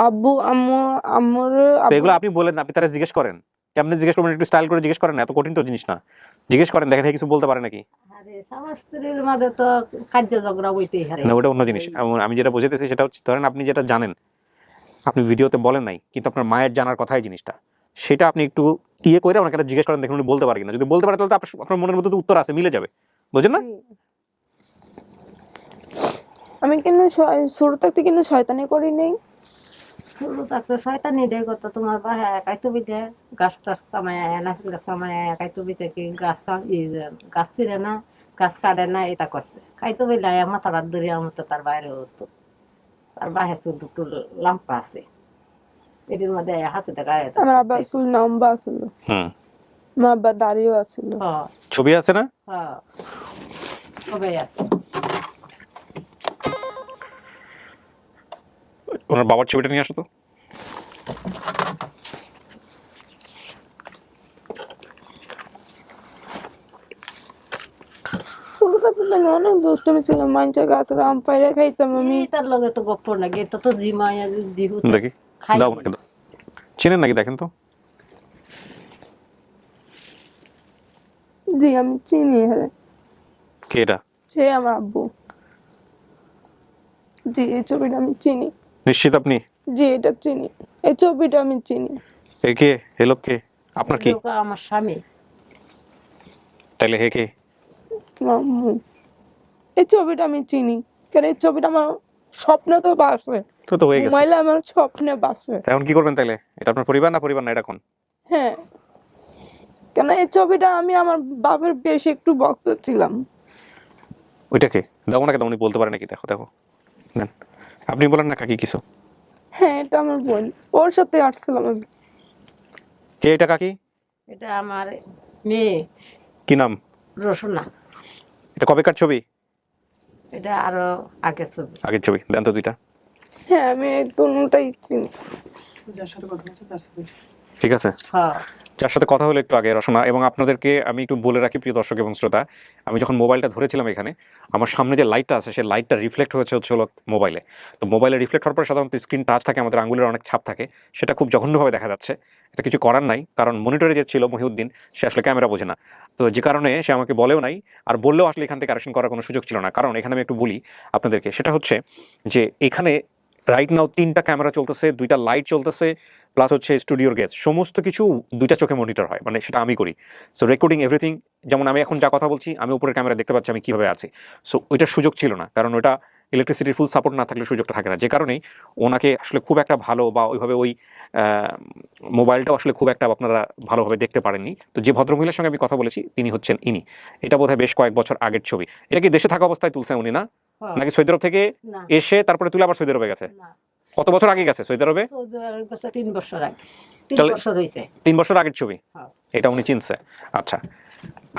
আব্বু আম্মু আম্মুর তো এগুলো আপনি বলেন, আপনি তারা জিজ্ঞেস করেন, কেমনে জিজ্ঞেস করবেন, একটু স্টাইল করে জিজ্ঞেস করেন না, এত কঠিন তো জিনিস না, জিজ্ঞেস করেন, দেখেন কিছু বলতে পারে নাকি। আরে স্বামী স্ত্রীর মাঝে তো কার্য ঝগড়া বইতেই হারে। না ওটা অন্য জিনিস। আমি যেটা বুঝাইতেছি সেটা হচ্ছে, ধরেন আপনি যেটা জানেন, আপনি ভিডিওতে বলেন নাই, কিন্তু আপনার মায়ের জানার কথাই জিনিসটা, সেটা আপনি একটু ইয়ে করে ওনাকে একটা জিজ্ঞেস করেন, দেখুন উনি বলতে পারে কিনা। যদি বলতে পারে তাহলে তো আপনার মনের মধ্যে তো উত্তর আছে, মিলে যাবে, বুঝেন না? আমি কিন্তু শুরু থাকতে কিন্তু শয়তানি করি নাই। শুরু থাকতে শয়তানি রে কত, তোমার বাহে একাই তো বিটে গাছ টাছ কামায় নারকেল গাছ কামায় একাই তো বিটে কি গাছ গাছ ছিঁড়ে না, গাছ কাটে না, এটা করছে খাইতো বিলে মাথার ধরে আমার তো তার বাইরে হতো। তার বাহে চুল দুটো লাম্পা আছে, এটির মধ্যে হাসি দেখা আমার আব্বার চুল লম্বা ছিল, আমার আব্বার দাড়িও আছিল। ছবি আছে না? হ্যাঁ সবাই আছে। ওনার বাবার ছবিটা নিয়ে আসো তো। শুরু থাকতে তো আমি অনেক দুষ্টমি ছিলাম, মাঞ্চা গাছের আম পাইরে খাইতাম আমি। তার লগে তো গপ্প নাকি, এটা তো জিমাইয়া দিহু দেখি, দাও আমাকে দাও। চেনেন নাকি দেখেন তো। জি আমি চিনি। হ্যাঁ কে এটা? সে আমার আব্বু। জি এই ছবিটা আমি চিনি। নিশ্চিত আপনি? জি এটা চিনি, এই ছবিটা আমি চিনি। এ কে? হে লোক কে? আপনার কি? আমার স্বামী। তাইলে হে কে? আম্মু। এই ছবিটা আমি চিনি, কারণ এই ছবিটা আমার স্বপ্নে তো বাসে, তো হয়ে গেছে। মোবাইলে আমার স্বপ্নে বাসে। এখন কি করবেন তাইলে? এটা আপনার পরিবার না পরিবার না এটা কোন? হ্যাঁ, কেন এই ছবিটা আমি আমার বাবার বেশি একটু ভক্ত ছিলাম। ওইটাকে দাও নাকি, উনি বলতে পারে নাকি? দেখো দেখো, নেন আপনি বলেন না কাকি কিছু। হ্যাঁ এটা আমার বোন, ওর সাথে আসছিলাম আমি। কে এটা কাকি? এটা আমার মেয়ে। কি নাম? রসুনা। এটা কবেকার ছবি? এটা আরো আগের ছবি। আগের ছবি দেন তো দুইটা। হ্যাঁ আমি দুটোটাই চিনি। ঠিক আছে, হ্যাঁ যার সাথে কথা হলো একটু আগে রসনা। এবং আপনাদেরকে আমি একটু বলে রাখি প্রিয় দর্শক এবং শ্রোতা, আমি যখন মোবাইলটা ধরেছিলাম এখানে, আমার সামনে যে লাইটটা আছে সেই লাইটটা রিফ্লেক্ট হচ্ছে হলো মোবাইলে। তো মোবাইলে রিফ্লেক্ট হওয়ার পর সাধারণত স্ক্রিন টাচ থাকে, আমাদের আঙুলের অনেক ছাপ থাকে, সেটা খুব জঘন্যভাবে দেখা যাচ্ছে। এটা কিছু করার নাই, কারণ মনিটরে যে ছিল মহিউদ্দিন, সে আসলে ক্যামেরা বোঝে না। তো যে কারণে সে আমাকে বলেও নাই, আর বললেও আসলে এখান থেকে কারেকশন করার কোনো সুযোগ ছিল না। কারণ এখানে আমি একটু বলি আপনাদেরকে, সেটা হচ্ছে যে এখানে রাইট নাও 3টা ক্যামেরা চলতেছে, 2টা লাইট চলতেছে, প্লাস হচ্ছে স্টুডিওর গেজ, সমস্ত কিছু 2টা চোখে মনিটর হয়, মানে সেটা আমি করি। সো রেকর্ডিং এভরিথিং, যেমন আমি এখন যা কথা বলছি, আমি উপরের ক্যামেরা দেখতে পাচ্ছি আমি কীভাবে আছি। সো ওইটার সুযোগ ছিল না, কারণ ওটা ইলেকট্রিসিটির ফুল সাপোর্ট না থাকলে সুযোগটা থাকে না। যে কারণেই ওনাকে আসলে খুব একটা ভালো বা ওইভাবে ওই মোবাইলটাও আসলে খুব একটা আপনারা ভালোভাবে দেখতে পারেননি। তো যে ভদ্রমহিলার সঙ্গে আমি কথা বলেছি তিনি হচ্ছেন ইনি। এটা বোধহয় বেশ কয়েক বছর আগের ছবি। এটা কি দেশে থাকা অবস্থায় তুলছেন উনি না, নাকি সৌদি আরব থেকে এসে তারপরে তুলে আবার সৌদি আরবে গেছে? কত বছর আগে গেছে সৌদি আরবে? 3 বছর আগে। 3 বছর হয়েছে। 3 বছর আগের ছবি। এটা উনি চিনছে। আচ্ছা,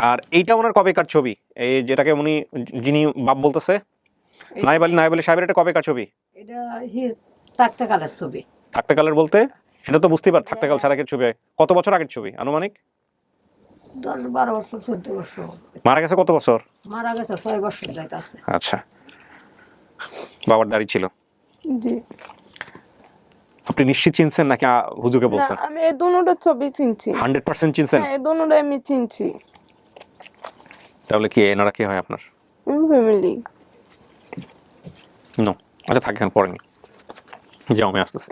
আর এইটা ওনার কবেকার ছবি? এই যেটাকে উনি যিনি বাপ বলতেছে নাইব আলী সাহেবের, এটা কবেকার ছবি? এটা থাকতে কালের ছবি। থাকতে কালের বলতে সেটা তো বুঝতেই পার, থাকতে কাল ছাড়া আগের ছবি। কত বছর আগের ছবি আনুমানিক? 10-12 বছর 14 বছর। মারা গেছে কত বছর? মারা গেছে 6 বছর যাইতাছে। আচ্ছা, বাবার দাড়ি ছিল। জি। আপনি নিশ্চিত চিনছেন নাকি হুজুকে বলছেন? না আমি এই দুটোটা ছবি চিনছি। 100% চিনছেন? হ্যাঁ এই দুটোটা আমি চিনছি। তাহলে কি এনারা কি হয় আপনার ফ্যামিলি? নো। আচ্ছা থাকেন, পড়েনি, যাও আমি আসতেছি।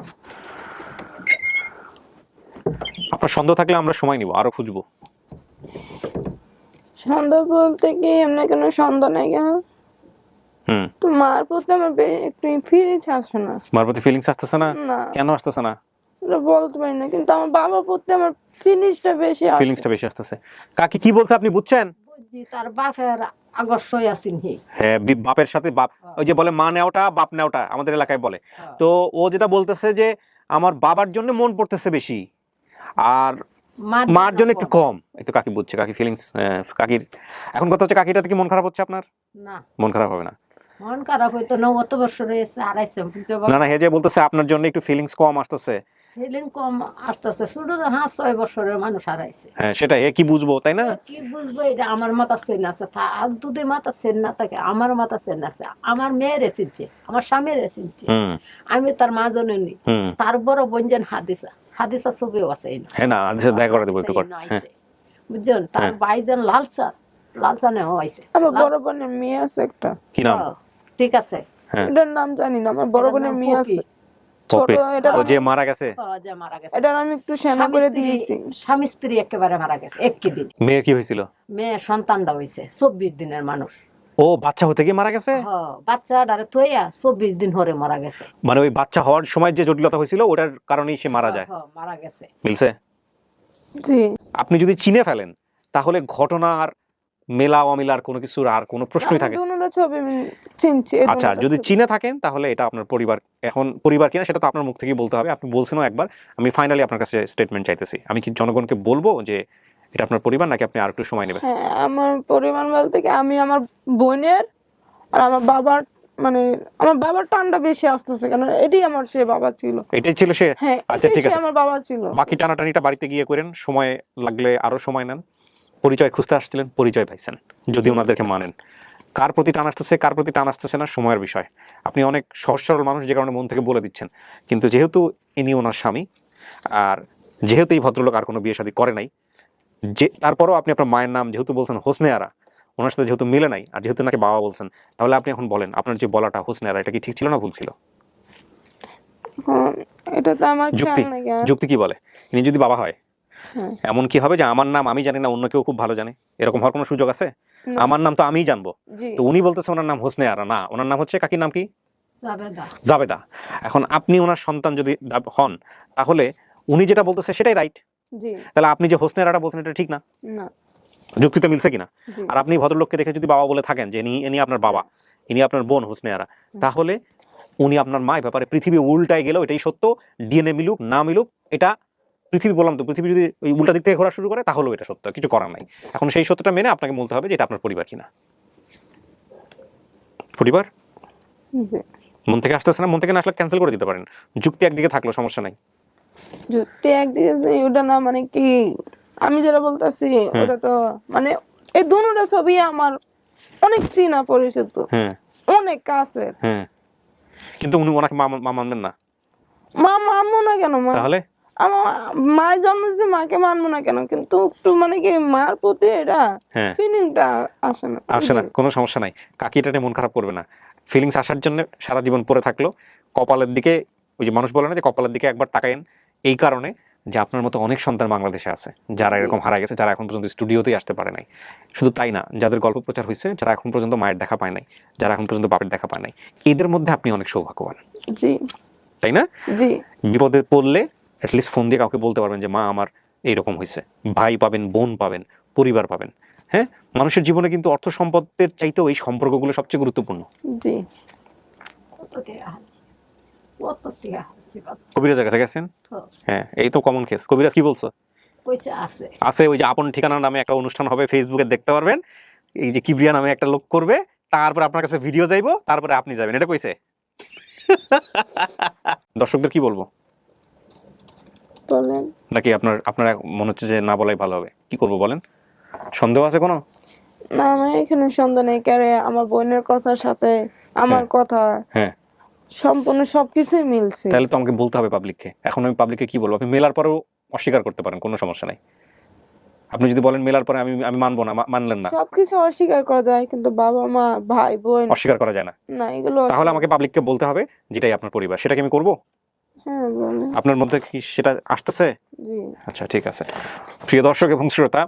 আপনার সন্দেহ থাকলে আমরা সময় নিব, আরো খুঁজবো। সন্দেহ বলতে কি এমনি কোনো সন্দেহ নাই গা। তো মার প্রতি আমার একটু ফিলিংস আসে না। মার প্রতি ফিলিংস আসতেছে না? না। কেন আসতেছে না এটা বলতে পারি না, কিন্তু আমার বাবার প্রতি আমার ফিলিংসটা বেশি আসে। ফিলিংসটা বেশি আসতেছে? কাকি কি বলছে আপনি বুঝছেন? বুঝছি, তার বাপের আগস্টই আছেন হি। হ্যাঁ, বাপের সাথে বাপ, ওই যে বলে মা নেওয়াটা বাপ নেওয়াটা আমাদের এলাকায় বলে। তো ও যেটা বলতেছে যে আমার বাবার জন্য মন পড়তেছে বেশি, আর মার জন্য একটু কম। এই তো কাকি বুঝছে, কাকি ফিলিংস। কাকির এখন কথা হচ্ছে, কাকিটাতে কি মন খারাপ হচ্ছে আপনার? না মন খারাপ হবে না। মন খারাপ হইতো না, অত বছর হয়েছে আড়াইছে। না না, হে যে বলতেছে আপনার জন্য একটু ফিলিংস কম আসতেছে, ফিলিং কম আসতেছে, ছোট 5-6 বছরের মানুষ হারাইছে। হ্যাঁ সেটা এ কি বুঝবো তাই না? কি বুঝবো, এটা আমার মাথা চেন আছে, আর দুধে মাথা চেন না থাকে, আমার মাথা চেন আছে। আমার মেয়েরে চিনছে, আমার স্বামীরে চিনছে, হুম আমি তার মা জননী। হুম তার বড় বোন যেন হাদিসা, হাদিসা ছবিও আছে এই না। হ্যাঁ না আচ্ছা দেখা করে দেবো একটু পর। হ্যাঁ বুঝছেন, তার ভাই যেন লালচা, লালচানে হয়েছে। আমার বড় বোনের মেয়ে আছে একটা, কি নাম? ঠিক আছে, হ্যাঁ এটার নাম জানি না। আমার বড় বোনের মেয়ে আছে ছোট, পপি, এটা ও যে মারা গেছে। যে মারা গেছে, এটার আমি একটু সেনা করে দিয়েছি। স্বামী স্ত্রী একেবারে মারা গেছে একই দিন। মেয়ের কি হয়েছিল? মেয়ে সন্তানটা হয়েছে 24 দিনের মানুষ। ও বাচ্চা হতে গিয়ে মারা গেছে? বাচ্চাটারে থইয়া 24 দিন ধরে মারা গেছে। মানে ওই বাচ্চা হওয়ার সময় যে জটিলতা হয়েছিল ওটার কারণেই সে মারা যায়। মারা গেছে। মিলছে? জি। আপনি যদি চিনে ফেলেন তাহলে ঘটনার মেলা অমিলার কোনো কিছুর আর কোনো প্রশ্নই থাকে? দুটোটা ছবি আমি চিনছি। আচ্ছা যদি চিনে থাকেন তাহলে এটা আপনার পরিবার। এখন পরিবার কিনা সেটা তো আপনার মুখ থেকেই বলতে হবে। আপনি বলছেনও একবার, আমি ফাইনালি আপনার কাছে স্টেটমেন্ট চাইতেছি। আমি কি জনগণকে বলবো যে এটা আপনার পরিবার, নাকি আপনি আর একটু সময় নেবেন? হ্যাঁ আমার পরিবার বলতে কি আমি আমার বোনের আর আমার বাবার, মানে আমার বাবার টানটা বেশি আসতেছে, কারণ এটাই আমার সে বাবা ছিল। এটাই ছিল সে? হ্যাঁ আচ্ছা ঠিক আছে, আমার বাবা ছিল। বাকি টানাটানিটা বাড়িতে গিয়ে করেন, সময় লাগলে আরো সময় নেন। পরিচয় খুঁজতে আসছিলেন, পরিচয় পাইছেন, যদি ওনাদেরকে মানেন। কার প্রতি টান আসতেছে কার প্রতি টান আসতেছে না সময়ের বিষয়। আপনি অনেক সহজ সরল মানুষ, যে কারণে মন থেকে বলে দিচ্ছেন। কিন্তু যেহেতু ইনি ওনার স্বামী, আর যেহেতু এই ভদ্রলোক আর কোনো বিয়ে শাদী করে নাই, যে তারপরও আপনি আপনার মায়ের নাম যেহেতু বলছেন হোসনে আরা, ওনার সাথে যেহেতু মিলে নাই, আর যেহেতু নাকি বাবা বলছেন, তাহলে আপনি এখন বলেন আপনার যে বলাটা হোসনে আরা, এটা কি ঠিক ছিল না ভুল ছিল? এটা তো আমার যুক্তি, খেয়াল নাই। যুক্তি কি বলে? ইনি যদি বাবা হয়, এমন কি হবে যে আমার নাম আমি জানি না অন্য কেউ খুব ভালো জানে, এরকম হওয়ার কোনো সুযোগ আছে? আমার নাম তো আমিই জানবো। তো উনি বলতেছে ওনার নাম হোসনে আরা, না ওনার নাম হচ্ছে, কাকির নাম কি? জাবেদা। এখন আপনি ওনার সন্তান যদি হন, তাহলে উনি যেটা বলতেছে সেটাই রাইট। তাহলে আপনি যে হোসনে আরা বলছেন এটা ঠিক না? যুক্তিতে মিলছে কিনা? আর আপনি ভদ্রলোককে দেখে যদি বাবা বলে থাকেন যে ইনি আপনার বাবা, ইনি আপনার বোন হোসনে আরা, তাহলে উনি আপনার মায়ের ব্যাপারে পৃথিবী উল্টায় গেলেও এটাই সত্য। ডিএনএ মিলুক না মিলুক, এটা পৃথিবী, বললাম তো, পৃথিবী যদি ওই উল্টা দিক থেকে ঘোরা শুরু করে তাহলেও এটা সত্য, কিছু করার নাই। এখন সেই সত্যটা মেনে আপনাকে বলতে হবে যে এটা আপনার পরিবার কিনা। পরিবার মন থেকে আসতেছে না, মন থেকে না আসলে ক্যান্সেল করে দিতে পারেন। যুক্তি একদিকে থাকলো সমস্যা নাই। যুক্তি একদিকে ওটা না, মানে কি আমি যেটা বলতেছি ওটা তো মানে এই দুটোটা ছবি আমার অনেক চিনা পরিচিত, অনেক কাছের। কিন্তু উনি ওনাকে মা মানবেন না? মা মানবো না কেন? মা তাহলে আমার মায়ের জন্ম দিয়েছে, মাকে মানবো না কেন? কিন্তু একটু মানে কি মার প্রতি এটা ফিলিংটা আসে না। আসে না, কোনো সমস্যা নাই। কাকি এটা নিয়ে মন খারাপ করবে না। ফিলিংস আসার জন্য সারা জীবন পড়ে থাকলো। কপালের দিকে, ওই যে মানুষ বলে না যে কপালের দিকে একবার তাকায়েন, এই কারণে যে আপনার মতো অনেক সন্তান বাংলাদেশে আছে যারা এরকম হারা গেছে, যারা এখন পর্যন্ত স্টুডিওতেই আসতে পারে নাই। শুধু তাই না, যাদের গল্প প্রচার হয়েছে, যারা এখন পর্যন্ত মায়ের দেখা পায় নাই, যারা এখন পর্যন্ত বাপের দেখা পায় নাই, এদের মধ্যে আপনি অনেক সৌভাগ্যবান। জি তাই না? জি। বিপদে পড়লে অ্যাটলিস্ট ফোন দিয়ে কাউকে বলতে পারবেন যে মা আমার এইরকম হয়েছে। ভাই পাবেন, বোন পাবেন, পরিবার পাবেন। হ্যাঁ, মানুষের জীবনে কিন্তু অর্থ সম্পদের চাইতেও এই সম্পর্কগুলো সবচেয়ে গুরুত্বপূর্ণ। জি। কবিরাজের কাছে গেছেন? হ্যাঁ, এই তো কমন কেস। কবিরাজ কি বলছো? আছে ওই যে আপন ঠিকানা নামে একটা অনুষ্ঠান হবে, ফেসবুকে দেখতে পারবেন। এই যে কিবরিয়া নামে একটা লোক করবে, তারপর আপনার কাছে ভিডিও যাইবো, তারপরে আপনি যাবেন, এটা কইছে। দর্শকদের কি বলবো? বলেন। নাকি আপনার মনে হচ্ছে যে না বলাই ভালো হবে? কি করবো বলেন? সন্দেহ আছে কোনো? না, আমার এখানে সন্দেহ নেই। কারে আমার বোনের কথার সাথে আমার কথা সম্পূর্ণ সবকিছুই মিলছে। তাহলে তো আমাকে বলতে হবে পাবলিককে। এখন আমি পাবলিককে কি বলবো? আপনি মেলার পরেও অস্বীকার করতে পারেন, কোনো সমস্যা নাই। আপনি যদি বলেন মেলার পরে আমি মানবো না, মানলেন না। সবকিছু অস্বীকার করা যায়, কিন্তু বাবা মা ভাই বোন অস্বীকার করা যায় না। না, এগুলো তাহলে আমাকে পাবলিককে বলতে হবে যেটাই আপনার পরিবার, সেটা কি আমি করবো? হ্যাঁ বলেন। আপনার মধ্যে কি সেটা আসতেছে? জি। আচ্ছা ঠিক আছে। প্রিয় দর্শক এবং শ্রোতা,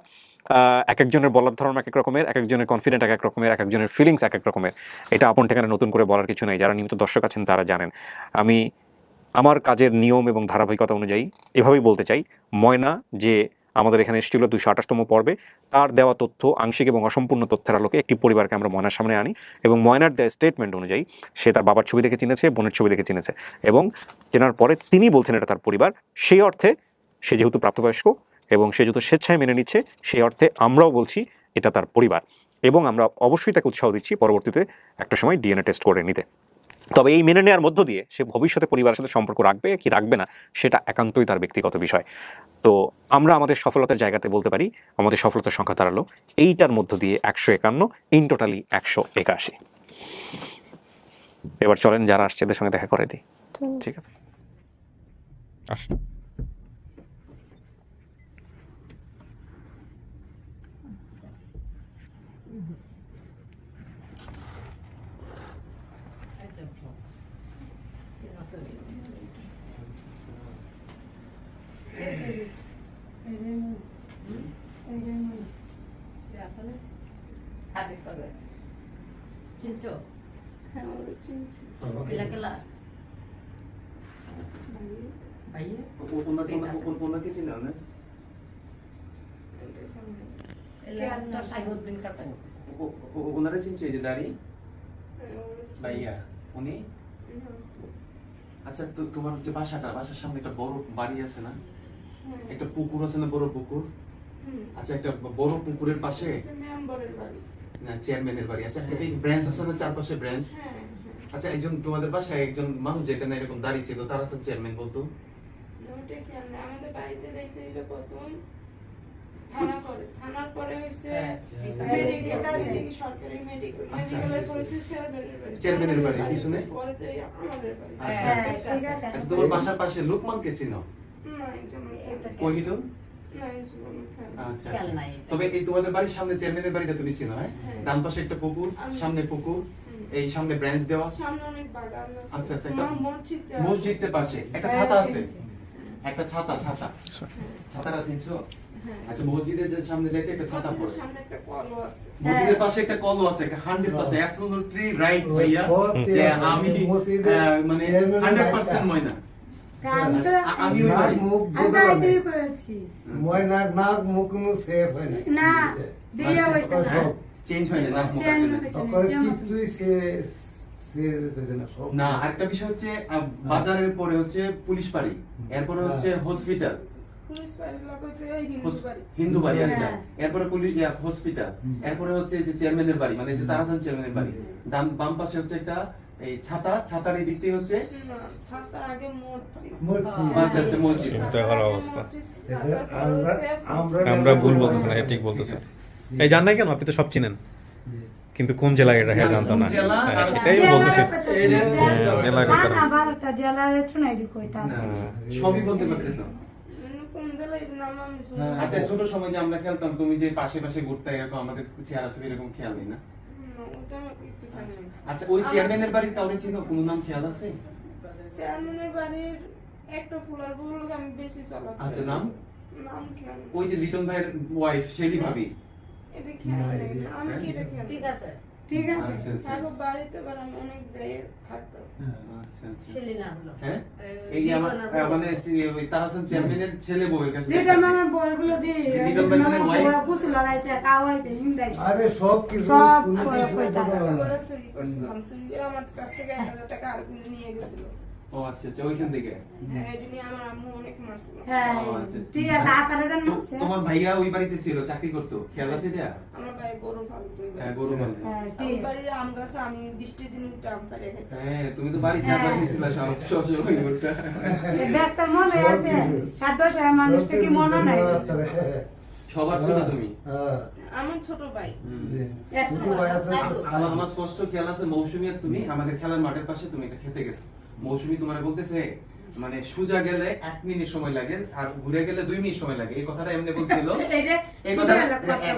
এক একজনের বলার ধরন এক এক রকমের, এক একজনের কনফিডেন্ট এক এক রকমের, এক একজনের ফিলিংস এক এক রকমের। এটা আপন ঠিকানা নতুন করে বলার কিছু নেই। যারা নিয়মিত দর্শক আছেন তারা জানেন। আমি আমার কাজের নিয়ম এবং ধারাবাহিকতা অনুযায়ী এভাবেই বলতে চাই, ময়না যে আমাদের এখানে এসেছিল 228তম পর্বে, তার দেওয়া তথ্য আংশিক এবং অসম্পূর্ণ তথ্যের আলোকে একটি পরিবারকে আমরা ময়নার সামনে আনি, এবং ময়নার দেওয়া স্টেটমেন্ট অনুযায়ী সে তার বাবার ছবি দেখে চিনেছে, বোনের ছবি দেখে চিনেছে, এবং চেনার পরে তিনি বলছেন এটা তার পরিবার। সেই অর্থে সে যেহেতু প্রাপ্তবয়স্ক এবং সে যেহেতু স্বেচ্ছায় মেনে নিচ্ছে, সেই অর্থে আমরাও বলছি এটা তার পরিবার, এবং আমরা অবশ্যই তাকে উৎসাহ দিচ্ছি পরবর্তীতে একটা সময় ডিএনএ টেস্ট করে নিতে। তবে এই মেনে নেওয়ার মধ্য দিয়ে সে ভবিষ্যতে পরিবারের সাথে সম্পর্ক রাখবে কি রাখবে না সেটা একান্তই তার ব্যক্তিগত বিষয়। তো আমরা আমাদের সফলতার জায়গাতে বলতে পারি আমাদের সফলতার সংখ্যা দাঁড়ালো এইটার মধ্য দিয়ে 151, ইন টোটালি 181। এবার চলেন যারা আসছে এদের সঙ্গে দেখা করে দিই। ঠিক আছে, আসুন। চিনছো? হ্যাঁ ওরা চিনছে। কেলা কেলা ভাইয়া ওনাকে ছিল না এলা সাইবুদ্দিন কাকু ওনারা চিনছে এই যে দাড়ি হ্যাঁ, ওরা চিনছে। ভাইয়া উনি? না, আচ্ছা তো তোমার যে বাসার সামনে একটা বড় বাড়ি আছে না, হ্যাঁ। একটা পুকুর আছে না, বড় পুকুর? হুম। আচ্ছা একটা বড় পুকুরের পাশে সে মেম্বারের বাড়ি। না চেয়ারম্যানের বাড়ি। আচ্ছা এই ব্রাঞ্চ আছে না, চারপাশে ব্রাঞ্চ? হ্যাঁ, হ্যাঁ। আচ্ছা একজন তোমাদের বাসায় একজন মানুষ যেতে না এরকম দাড়ি ছিল, তার আছে চেয়ারম্যান বলতো? ওটা খেয়াল নেই। আমাদের বাড়িতে যাইতে হইলে প্রথম থানার পরে হইছে সরকারি মেডিকেল, আচ্ছা। মেডিকেলের পরে হইছে চেয়ারম্যানের বাড়ি। চেয়ারম্যানের বাড়ি, পিছনে? পরে যাই আমাদের বাড়ি। আচ্ছা আচ্ছা তোমার বাসার পাশে লোকমানকে চিনো? না, এটা আমার খেয়াল নেই। কহিনুর? না, এসব আমার খেয়াল নেই। আচ্ছা খেয়াল আচ্ছা নাই। তবে এই তোমাদের বাড়ির সামনে চেয়ারম্যানের বাড়িটা তুমি চিনো? হ্যাঁ, হ্যাঁ। ডান পাশে একটা পুকুর, সামনে পুকুর, এই সামনে ব্রাঞ্চ দেওয়া। সামনে অনেক বাগান আছে। আচ্ছা আচ্ছা একটা মসজিদটা আছে। মসজিদটার পাশে একটা ছাতা আছে, একটা ছাতা ছাতাটা চিনছো? হ্যাঁ। আচ্ছা মসজিদের যে সামনে যাইতে একটা ছাতা মসজিদের পড়ে, সামনে একটা কলও আছে। মসজিদের পাশে একটা কলও আছে, 100% অ্যাবসলিউটলি রাইট ভাইয়া, যে আমি মানে 100% ময়না। আমি ওই বাড়ি। মুখ ময়নার নাক মুখ শেষ হয় না, সব চেঞ্জ হয় না, নাক মুখ Change আগে না। হয়েছে। তখন কিছুই সে না সব। না আরেকটা বিষয় হচ্ছে বাজারের পরে হচ্ছে পুলিশ বাড়ি, এরপরে হচ্ছে হসপিটাল, পুলিশ বাড়ির লোক হচ্ছে এই হিন্দু বাড়ি। হিন্দু বাড়ি। আচ্ছা হ্যাঁ। এরপরে পুলিশ হসপিটাল, এরপরে হচ্ছে যে চেয়ারম্যানের বাড়ি, মানে যে তারাসান চেয়ারম্যানের বাড়ি। বাম পাশে হচ্ছে একটা এই ছাতার এই দিকটি হচ্ছে না, ছাতার আগে মসজিদ। মরছি আচ্ছা আচ্ছা মসজিদ। চিন্তা করার অবস্থা। আমরা আমরা ভুল বলতেছি না, ঠিক বলতেছে। এই জান নাই কেন? আপনি তো সব চিনেন, কিন্তু কোন জেলায় এটা হ্যাঁ জানতো না। কোন জেলা? হ্যাঁ, এটাই বলতেছে। জেলার কথা। সবই বলতে পারতেছো? কোন জেলায় নাম আমি শুনি না। আচ্ছা ছোট সময় যে আমরা খেলতাম, তুমি যে পাশে পাশে ঘুরতে এরকম আমাদের চেয়ার আছে এরকম খেয়াল নেই না? না, ওটা আমার কিছু খাই নাই। আচ্ছা ওই চেয়ারম্যানের বাড়ির কাউরে চিনো? কোনো নাম খেয়াল আছে? চেয়ারম্যানের বাড়ির একটা ফুলার বউর লোক আমি বেশি চলাফেরা আচ্ছা করি। নাম? নাম খেয়াল নেই। ওই যে লিটন ভাইয়ের ওয়াইফ শেলি ভাবি। এটা খেয়াল নেই। আমি কি এটা খেয়াল ঠিক নেই। আছে আচ্ছা আচ্ছা আগে বাড়িতে বার আমি অনেক জায়গায় থাকতাম। আচ্ছা আচ্ছা সেলিনা হলো হ্যাঁ এই যে আমার মানে ওই তারাসান চেয়ারম্যানের ছেলে বউয়ের কাছে লিটন মামার বউগুলো দিয়ে লিটন ভাই ছেলের wife? কুচ লড়াইছে কাওয়াইছে ইন্দাইছে আরে সব কিছু সব পুলিশ কই টাকা বলে না। ওরা চুরি করছিলাম, চুরি করে আমার কাছ থেকে 1000 টাকা আর কিনে নিয়ে গেছিল। ও আচ্ছা আচ্ছা ওইখান থেকে। হ্যাঁ, এটা নিয়ে আমার আম্মু অনেক মারছিল। হ্যাঁ ও, আচ্ছা, আচ্ছা। ঠিক আছে আপনারা জান তোমার ভাইয়া ওই বাড়িতে ছিল, চাকরি করতো, খেয়াল আছে এটা? আমার ভাই গরু পালতো এবার। হ্যাঁ গরু পালতো। হ্যাঁ ওই ঠিক বাড়ির আম গাছে আমি 20 দিন উঠে আম পাড়ে খাইতাম। হ্যাঁ তুমি তো বাড়ি চাপা দিয়েছিল সব সময় ঘুরতে। দেখতে মনে আছে 7-10 মানুষটা কি মনে নাই সবার ছোট তুমি? হ্যাঁ, আমার ছোট ভাই। জি। ছোট ভাই আছে আমার স্পষ্ট খেয়াল আছে মৌসুমী আর তুমি আমাদের খেলার মাঠের পাশে তুমি এটা খেতে গেছো। মৌসুমী তোমার বলতেছে মানে সোজা গেলে 1 মিনিট সময় লাগে আর ঘুরে গেলে 2 মিনিট সময় লাগে, এই কথাটা এমনি বলছিল। এটা এই কথাটা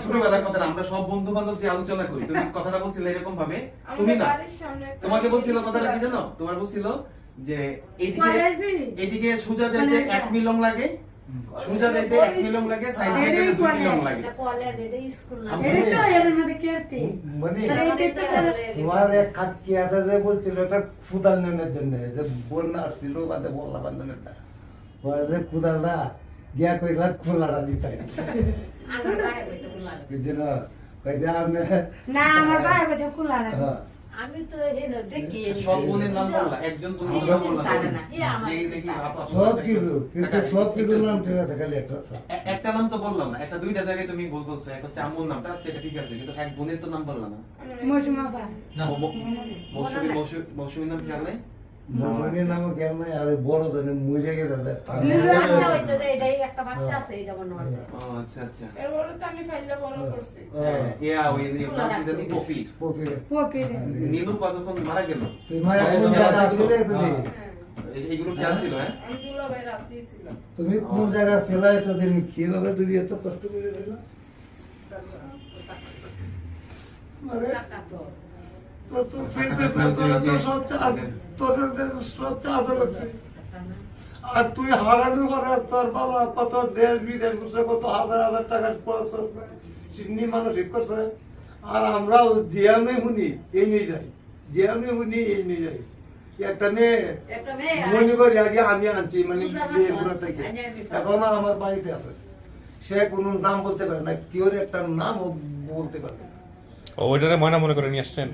ছোটবেলার কথা, আমরা সব বন্ধু বান্ধব যে আলোচনা করি, তুমি কথাটা বলছিলে এরকম ভাবে, তুমি না বাড়ির সামনে একটা তোমাকে বলছিল কথাটা কি জানো? তোমার বলছিল যে এইদিকে সোজা যাইতে 1 মিলং লাগে, সোজা যাইতে 1 মিলং লাগে, সাইড দিয়ে গেলে 2 মিলং লাগে। এটা কলেজ, এটা স্কুল না। এটা তো এর মধ্যে কেতে মানে এটা তো তোমার এক খাটকি আছে যে বলছিল এটা খুদাল নেওয়ার জন্য, যে বন্যা আসছিল বাদে বল্লা বান্ধনেরটা বলে যে খুদালটা গিয়া কইলা খোলাটা দিতে আমার ভাই কইছে বুলাল। বুঝছো না? কইতে আপনি না আমার ভাই কাছে কুলা রাখো হ্যাঁ, আমি তো দেখি সব বোনের নাম বললা, একজন বোনের নাম বললা না। দেখি আপা সব কিছু কিন্তু সব কিছু নাম ঠিক আছে, খালি একটা আছে। একটা নাম তো বললাম না, একটা দুইটা জায়গায় তুমি ভুল বলছো। এক হচ্ছে আম্মুর নামটা, সেটা ঠিক আছে, কিন্তু এক বোনের তো নাম বললা না। মৌসুমা বা মৌসুমীর নাম খেয়াল নাই? মৌসুমীর নামও কেমন নাই, আর বড় জানে মরে গেছে। বাচ্চা হয়েছে রে, এটাই একটা বাচ্চা আছে, এটা মনে আছে। ও আচ্ছা আচ্ছা। এরপরে তো আমি ফাইলটা বড় করছি। ইয়া ওই নাম কি জানি? পপি। পপি নীলু যখন মারা গেল তুই মায়ের কোন জায়গা ছিলে তুমি? এইগুলো খেয়াল ছিল? হ্যাঁ, আমি দুলাভাই রাত দিয়েছিলাম। তুমি কোন জায়গা ছিলে এতদিন? কিভাবে তুমি এত কষ্ট করে দিলা? আর তুই হারানোর পরে তোর বাবা কত দেশ বিদেশ করছে, কত হাজার হাজার টাকা খরচ করছে, সিডনি মানসিক করছে। আর আমরাও জিয়ামে শুনি এই নিয়ে যাই, জিয়ামে শুনি এই নিয়ে যাই। একটা মেয়ে মনে করি আগে আমি আনছি, মানে বিয়েগুলো থেকে এখনো আমার বাড়িতে আছে। সে কোনো নাম বলতে পারে না, কেউ একটা নামও বলতে পারে না। ওইটারে ময়না মনে করে নিয়ে আসছেন?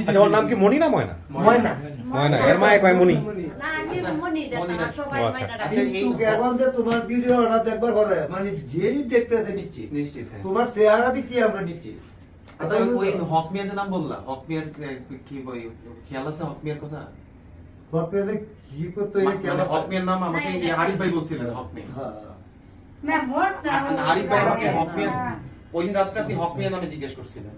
আচ্ছা, ওর নাম কি মনি না ময়না? ময়না। ময়না, এর মায়ে কয় মনি। না আমি মনি দেখা সবাই আচ্ছা। মাইনা ডাকে। কিন্তু এখন যে তোমার ভিডিওটা দেখবার পরে মানে যেই দেখতেছে নিচ্ছি, নিশ্চিত। হ্যাঁ। তোমার চেহারা কি আমরা নিচ্ছি। আচ্ছা, ওই হক মিয়া যে নাম বললা, হক মিয়ার কি বই খেয়াল আছে? হক মিয়ার কথা কপিয়াতে কি করতে হয় কেন? মানে হক মিয়ার নাম আমাকে আরিফ ভাই বলছিলেন। হক মিয়া, না মোট না আরিফ ভাই আমাকে হক মিয়া ওই দিন রাত্রে আপনি হক মিয়া নামে জিজ্ঞেস করছিলেন।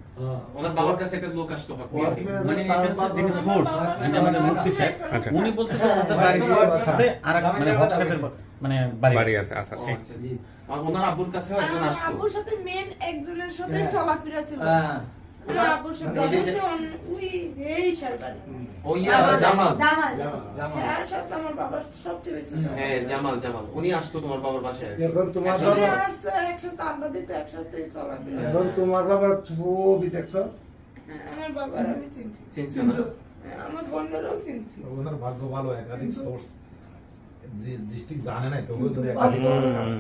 ওনার বাবার কাছে একটা লোক আসতো হক মিয়া। মানে এটা হচ্ছে দিন স্পোর্টস, এটা আমাদের মুক্তি সাহেব। আচ্ছা। উনি বলতেছেন ওনাদের বাড়ির সাথে আরেক মানে হক সাহেবের মানে বাড়ি আছে। আচ্ছা, ঠিক। আচ্ছা, জি। আর ওনার আব্বুর কাছেও একজন আমার আসতো। আব্বুর সাথে মেন একজনের সাথে চলাফেরা ছিল। হ্যাঁ। আমার আব্বুর সাথে ওই এই সালবাড়ি। ওই জামাল। হ্যাঁ, সাথে আমার বাবার সবচেয়ে বেশি সম্পর্ক। হ্যাঁ, জামাল উনি আসতো তোমার বাবার বাসায়। এখন তোমার উনি বাবা, আসছে, একসাথে আড্ডা দিতে, একসাথে চলাফেরা। এখন তোমার বাবার ছবি দেখছো? হ্যাঁ, আমার বাবার আমি চিনছি। চিনছো না? হ্যাঁ, আমার বোনেরও চিনছি। ওনার ভাগ্য ভালো, একাধিক সোর্স ডিস্ট্রিক্ট জানে না তো, ওই ধরে কিন্তু একাধিক source আছে।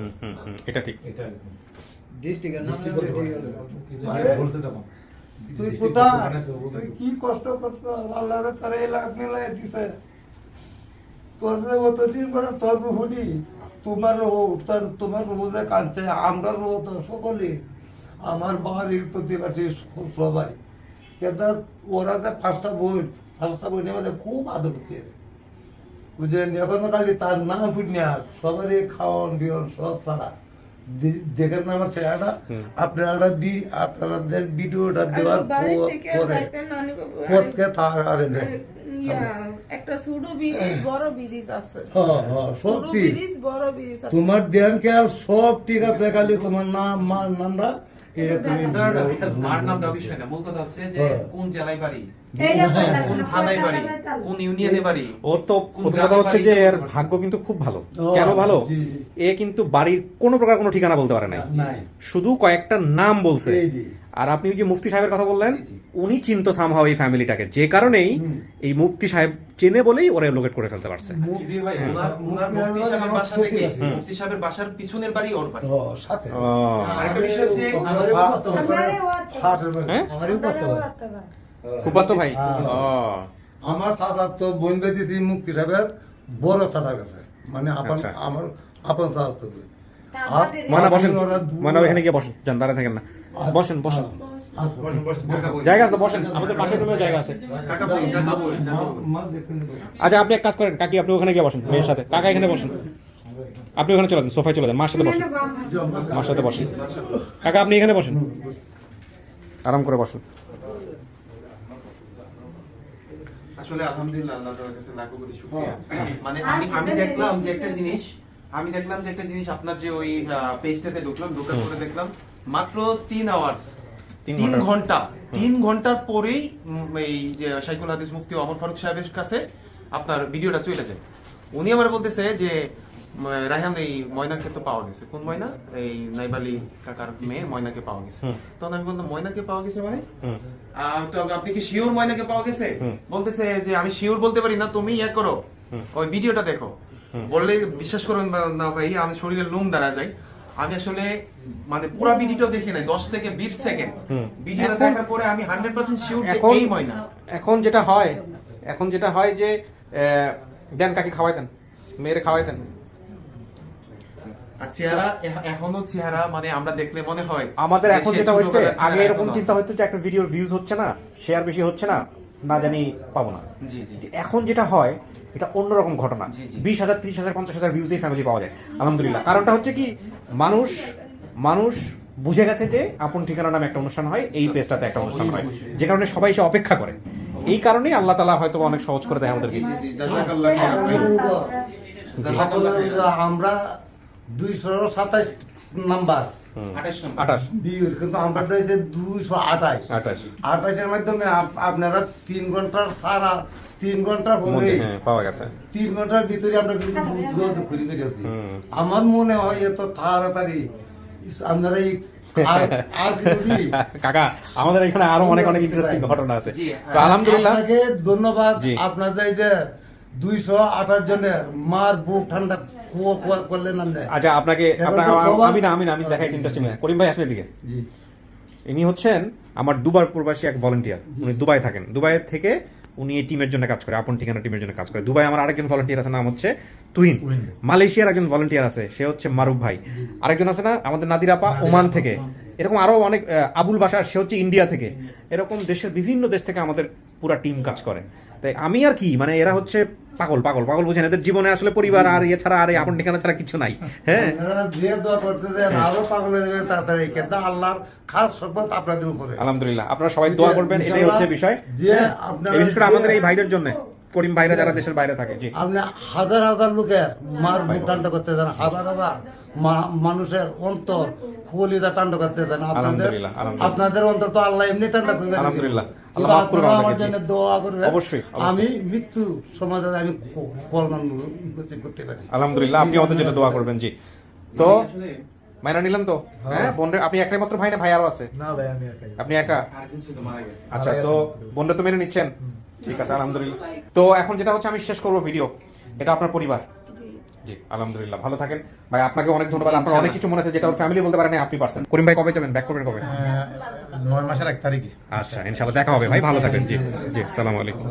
এটা ঠিক। এটা ডিস্ট্রিক্টের বলছে তখন তুই কোথায়, তুই কি কষ্ট করছো, আল্লাহ তোর এলাকা মিলাই দিছে। তোর যে অতদিন পরে তোর রুহুনি, তোমার রুহু, তোমার রুহু যে কাঁদছে, আমরা রুহু তো সকলে, আমার বাড়ির প্রতিবাসী সবাই। কিন্তু ওরা যে ফার্স্টটা বই আমাদের খুব আদর করছে, বুঝলেন? এখনো খালি তার নাম পুণ্যা, সবারই খাওয়ান বিয়ন সব ছাড়া দেখেন না আমার চেহারাটা। আপনাদের ভিডিওটা দেওয়ার বাড়ি থেকে পরে যাইতে নানি পথকে তার আর একটা ছোট ব্রিজ, বড় ব্রিজ আছে। সব ছোট ঠিক, ব্রিজ, বড় ব্রিজ আছে। তোমার ধ্যান খেয়াল সব ঠিক আছে, খালি তোমার নাম মার নামটা এটা তুমি মার নামটা বিষয় না, মূল কথা হচ্ছে যে হ্যাঁ। কোন জেলায় বাড়ি, এইটা কোন থানায় বাড়ি, কোন ইউনিয়নে বাড়ি। ওর তো প্রথম কথা হচ্ছে যে এর ভাগ্য কিন্তু খুব ভালো। কেন ভালো? জি। এ কিন্তু বাড়ির কোনো প্রকার কোনো ঠিকানা বলতে পারে নাই, নাই। শুধু কয়েকটা নাম বলছে। এই যে। আর আপনি ওই যে মুফতি সাহেবের কথা বললেন, উনি চিনতো সামহাও এই ফ্যামিলিটাকে, যে কারণেই এই মুফতি সাহেব চেনে বলেই ওরা লোকেট করে ফেলতে পারছে। কিবরির ভাই, ওনার মুফতি সাহেবের বাসা থেকে মুফতি সাহেবের বাসার পিছনের বাড়ি ওর বাড়ি। সাথে আরেকটা বিষয় হচ্ছে হ্যাঁ, ফুফাতো ভাই। আমার চাচার তো বোন বেঁধেছি মুক্তি সাহেবের বড় চাচার কাছে, মানে আচ্ছা। আমার আপন চাচার তো বোন। মানা বসেন, ওরা দূরে- মানা ওখানে গিয়ে বসেন, যান দাঁড়ায় থাকেন না, বসেন বসেন, কাকা বই, জায়গা আছে, বসেন, আমাদের পাশের রুমেও জায়গা আছে। কাকা বই, কাকা বই। মা দেখে নেবে। আচ্ছা, আপনি এক কাজ করেন, কাকি আপনি ওখানে গিয়ে বসেন মেয়ের সাথে, কাকা এখানে বসেন, আপনি ওখানে চলে যান, সোফায় চলে যান, মার সাথে বসেন, মার সাথে বসেন। কাকা আপনি এখানে বসেন, আরাম করে বসেন। আসলে আলহামদুলিল্লাহ, আল্লাহ তাআলার কাছে লাখো কোটি শুকরিয়া। মানে আমি দেখলাম যে একটা জিনিস, আপনার যে ওই পেজটাতে ঢোকার পরে দেখলাম মাত্র 3 আওয়ার্স, 3 ঘন্টা, 3 ঘন্টার পরেই এই যে শাইখুল হাদিস মুফতি ওমর ফারুক সাহেবের কাছে আপনার ভিডিওটা চলে যায়। উনি আমার বলতেছে যে রায়হান, এই ময়নাকে তো পাওয়া গেছে। কোন ময়না? এই নাইবালি কাকার মেয়ে ময়নাকে পাওয়া গেছে। তখন আমি বললাম, ময়নাকে পাওয়া গেছে মানে? তো আপনি কি শিওর ময়নাকে পাওয়া গেছে? বলতেছে যে আমি শিওর বলতে পারি না, তুমি ইয়ে করো, ওই ভিডিওটা দেখো। বললে বিশ্বাস করুন না ভাই, আমি শরীরে লোম দাঁড়া যায়। আমি আসলে মানে পুরো ভিডিওটা দেখি নাই, 10 থেকে 20 সেকেন্ড ভিডিওটা দেখার পরে আমি 100% শিওর যে এখন এই ময়না। এখন যেটা হয় যে দেন কাকে খাওয়াই দেন, মেয়েরে খাওয়াই দেন। আর চেহারা এখনো চেহারা মানে আমরা দেখলে মনে হয় আমাদের যে এখন সে যেটা হচ্ছে, ছোটবেলার চেহারা আগে এরকম এখনো চিন্তা আছে। হতো যে একটা ভিডিওর ভিউজ হচ্ছে না, শেয়ার বেশি হচ্ছে না, না জানি পাবো না। জি জি যে এখন যেটা হয় এটা অন্যরকম ঘটনা, জি, জি। 20,000 30,000 50,000 ভিউজে ফ্যামিলি পাওয়া যায় আলহামদুলিল্লাহ। কারণটা হচ্ছে কি, মানুষ বুঝে গেছে যে আপন ঠিকানা নামে একটা অনুষ্ঠান হয়, এই পেজটাতে একটা অনুষ্ঠান হয়, যে কারণে সবাই এসে অপেক্ষা করে। এই কারণেই আল্লাহ তাআলা হয়তো অনেক সহজ করে দেয় আমাদেরকে। জি, জি, জাযাকাল্লাহ খাইরান ভাই। জাযাকাল্লাহ খাইরান। আমরা 227 নাম্বার 28 নম্বর 28 বিয়ের, কিন্তু আমরা হয়েছে 228 28-এর মাধ্যমে আপনারা 3 ঘন্টার সারা 3 ঘন্টার পরে হ্যাঁ পাওয়া গেছে। 3 ঘন্টার ভিতরে আমরা কিন্তু যোগাযোগ করি ফেলেছি। আমার মনে হয় এত তাড়াতাড়ি আপনারা এই কাকা আমাদের এখানে আরো অনেক ইন্টারেস্টিং ঘটনা আছে। তো আলহামদুলিল্লাহ আপনাকে ধন্যবাদ। জি। আপনাদের এই যে 228 জনের মার বুক ঠান্ডা করলেন না। আচ্ছা আপনাকে এখন তো সবার- আমি দেখাই ইন্টারেস্টিং। করিম ভাই আসলে দিকে, জি ইনি হচ্ছেন আমার দুবার প্রবাসী এক ভলান্টিয়ার। উনি দুবাই থাকেন, দুবাই থেকে উনি এই টিমের জন্য কাজ করে, আপন ঠিকানা টিমের জন্য কাজ করে। দুবাই আমার আরেকজন ভলান্টিয়ার আছে, নাম হচ্ছে তুহিন। মালয়েশিয়ার একজন ভলান্টিয়ার আছে, সে হচ্ছে মারুফ ভাই। আরেকজন আছে না আমাদের নাদির আপা, ওমান থেকে। এরকম আরো অনেক, আবুল বাশার, সে হচ্ছে ইন্ডিয়া থেকে। এরকম দেশের বিভিন্ন দেশ থেকে আমাদের পুরা টিম কাজ করে। তাই আমি আর কি মানে এরা হচ্ছে পাগল বুঝেন, এদের জীবনে আসলে পরিবার আর এছাড়া আর এই আপন ঠিকানা ছাড়া কিছু নাই। হ্যাঁ আপনারা যে দোয়া করতেছেন আরো পাগল হয়ে যাবেন তাড়াতাড়ি, কিন্তু আল্লাহর খাস সম্পদ আপনাদের উপরে। আলহামদুলিল্লাহ আপনারা সবাই দোয়া করবেন, এটাই হচ্ছে বিষয়। যে হ্যাঁ, আপনারা এই বিশেষ করে যে- আমাদের এই ভাইদের জন্য, করিম ভাইরা যারা দেশের বাইরে থাকে। জি আপনি হাজার হাজার লোকের মার বুক ঠান্ডা করতে চান, হাজার হাজার মানুষের অন্তর কলিজা ঠান্ডা করতে চান। আলহামদুলিল্লাহ, আলহামদুলিল্লাহ। আপনাদের অন্তর তো আল্লাহ এমনি ঠান্ডা করে দিবেন। আলহামদুলিল্লাহ। কিন্তু আল্লাহ মাফ করুন আপনারা আমাদেরকে, আমার জন্য জি। দোয়া করবেন। অবশ্যই। আমি মৃত্যু সমাজে আমি কলমান নসিব করতে পারি। আলহামদুলিল্লাহ, আপনি আমাদের জন্য দোয়া করবেন। জি তো মাইনা নিলেন তো? হ্যাঁ বোনরে, আপনি একটাই মাত্র ভাই না ভাই আরো আছে? না ভাই আমি একাই। আপনি একা? আরেকজন ছিল মারা গেছে। আচ্ছা, তো বোনরা তো মেনে নিচ্ছেন? ঠিক আছে আলহামদুলিল্লাহ। তো এখন যেটা হচ্ছে আমি শেষ করবো ভিডিও, এটা আপনার পরিবার। জি আলহামদুলিল্লাহ, ভালো থাকেন ভাই। আপনাকে অনেক ধন্যবাদ। আপনার অনেক কিছু মনে আছে যেটা ওর ফ্যামিলি বলতে পারে না, আপনি পারছেন। করিম ভাই কবে যাবেন, ব্যাক করবেন কবে? 9 মাসের 1 তারিখে। আচ্ছা ইনশাআল্লাহ দেখা হবে ভাই, ভালো থাকেন। জি জি আসসালামু আলাইকুম।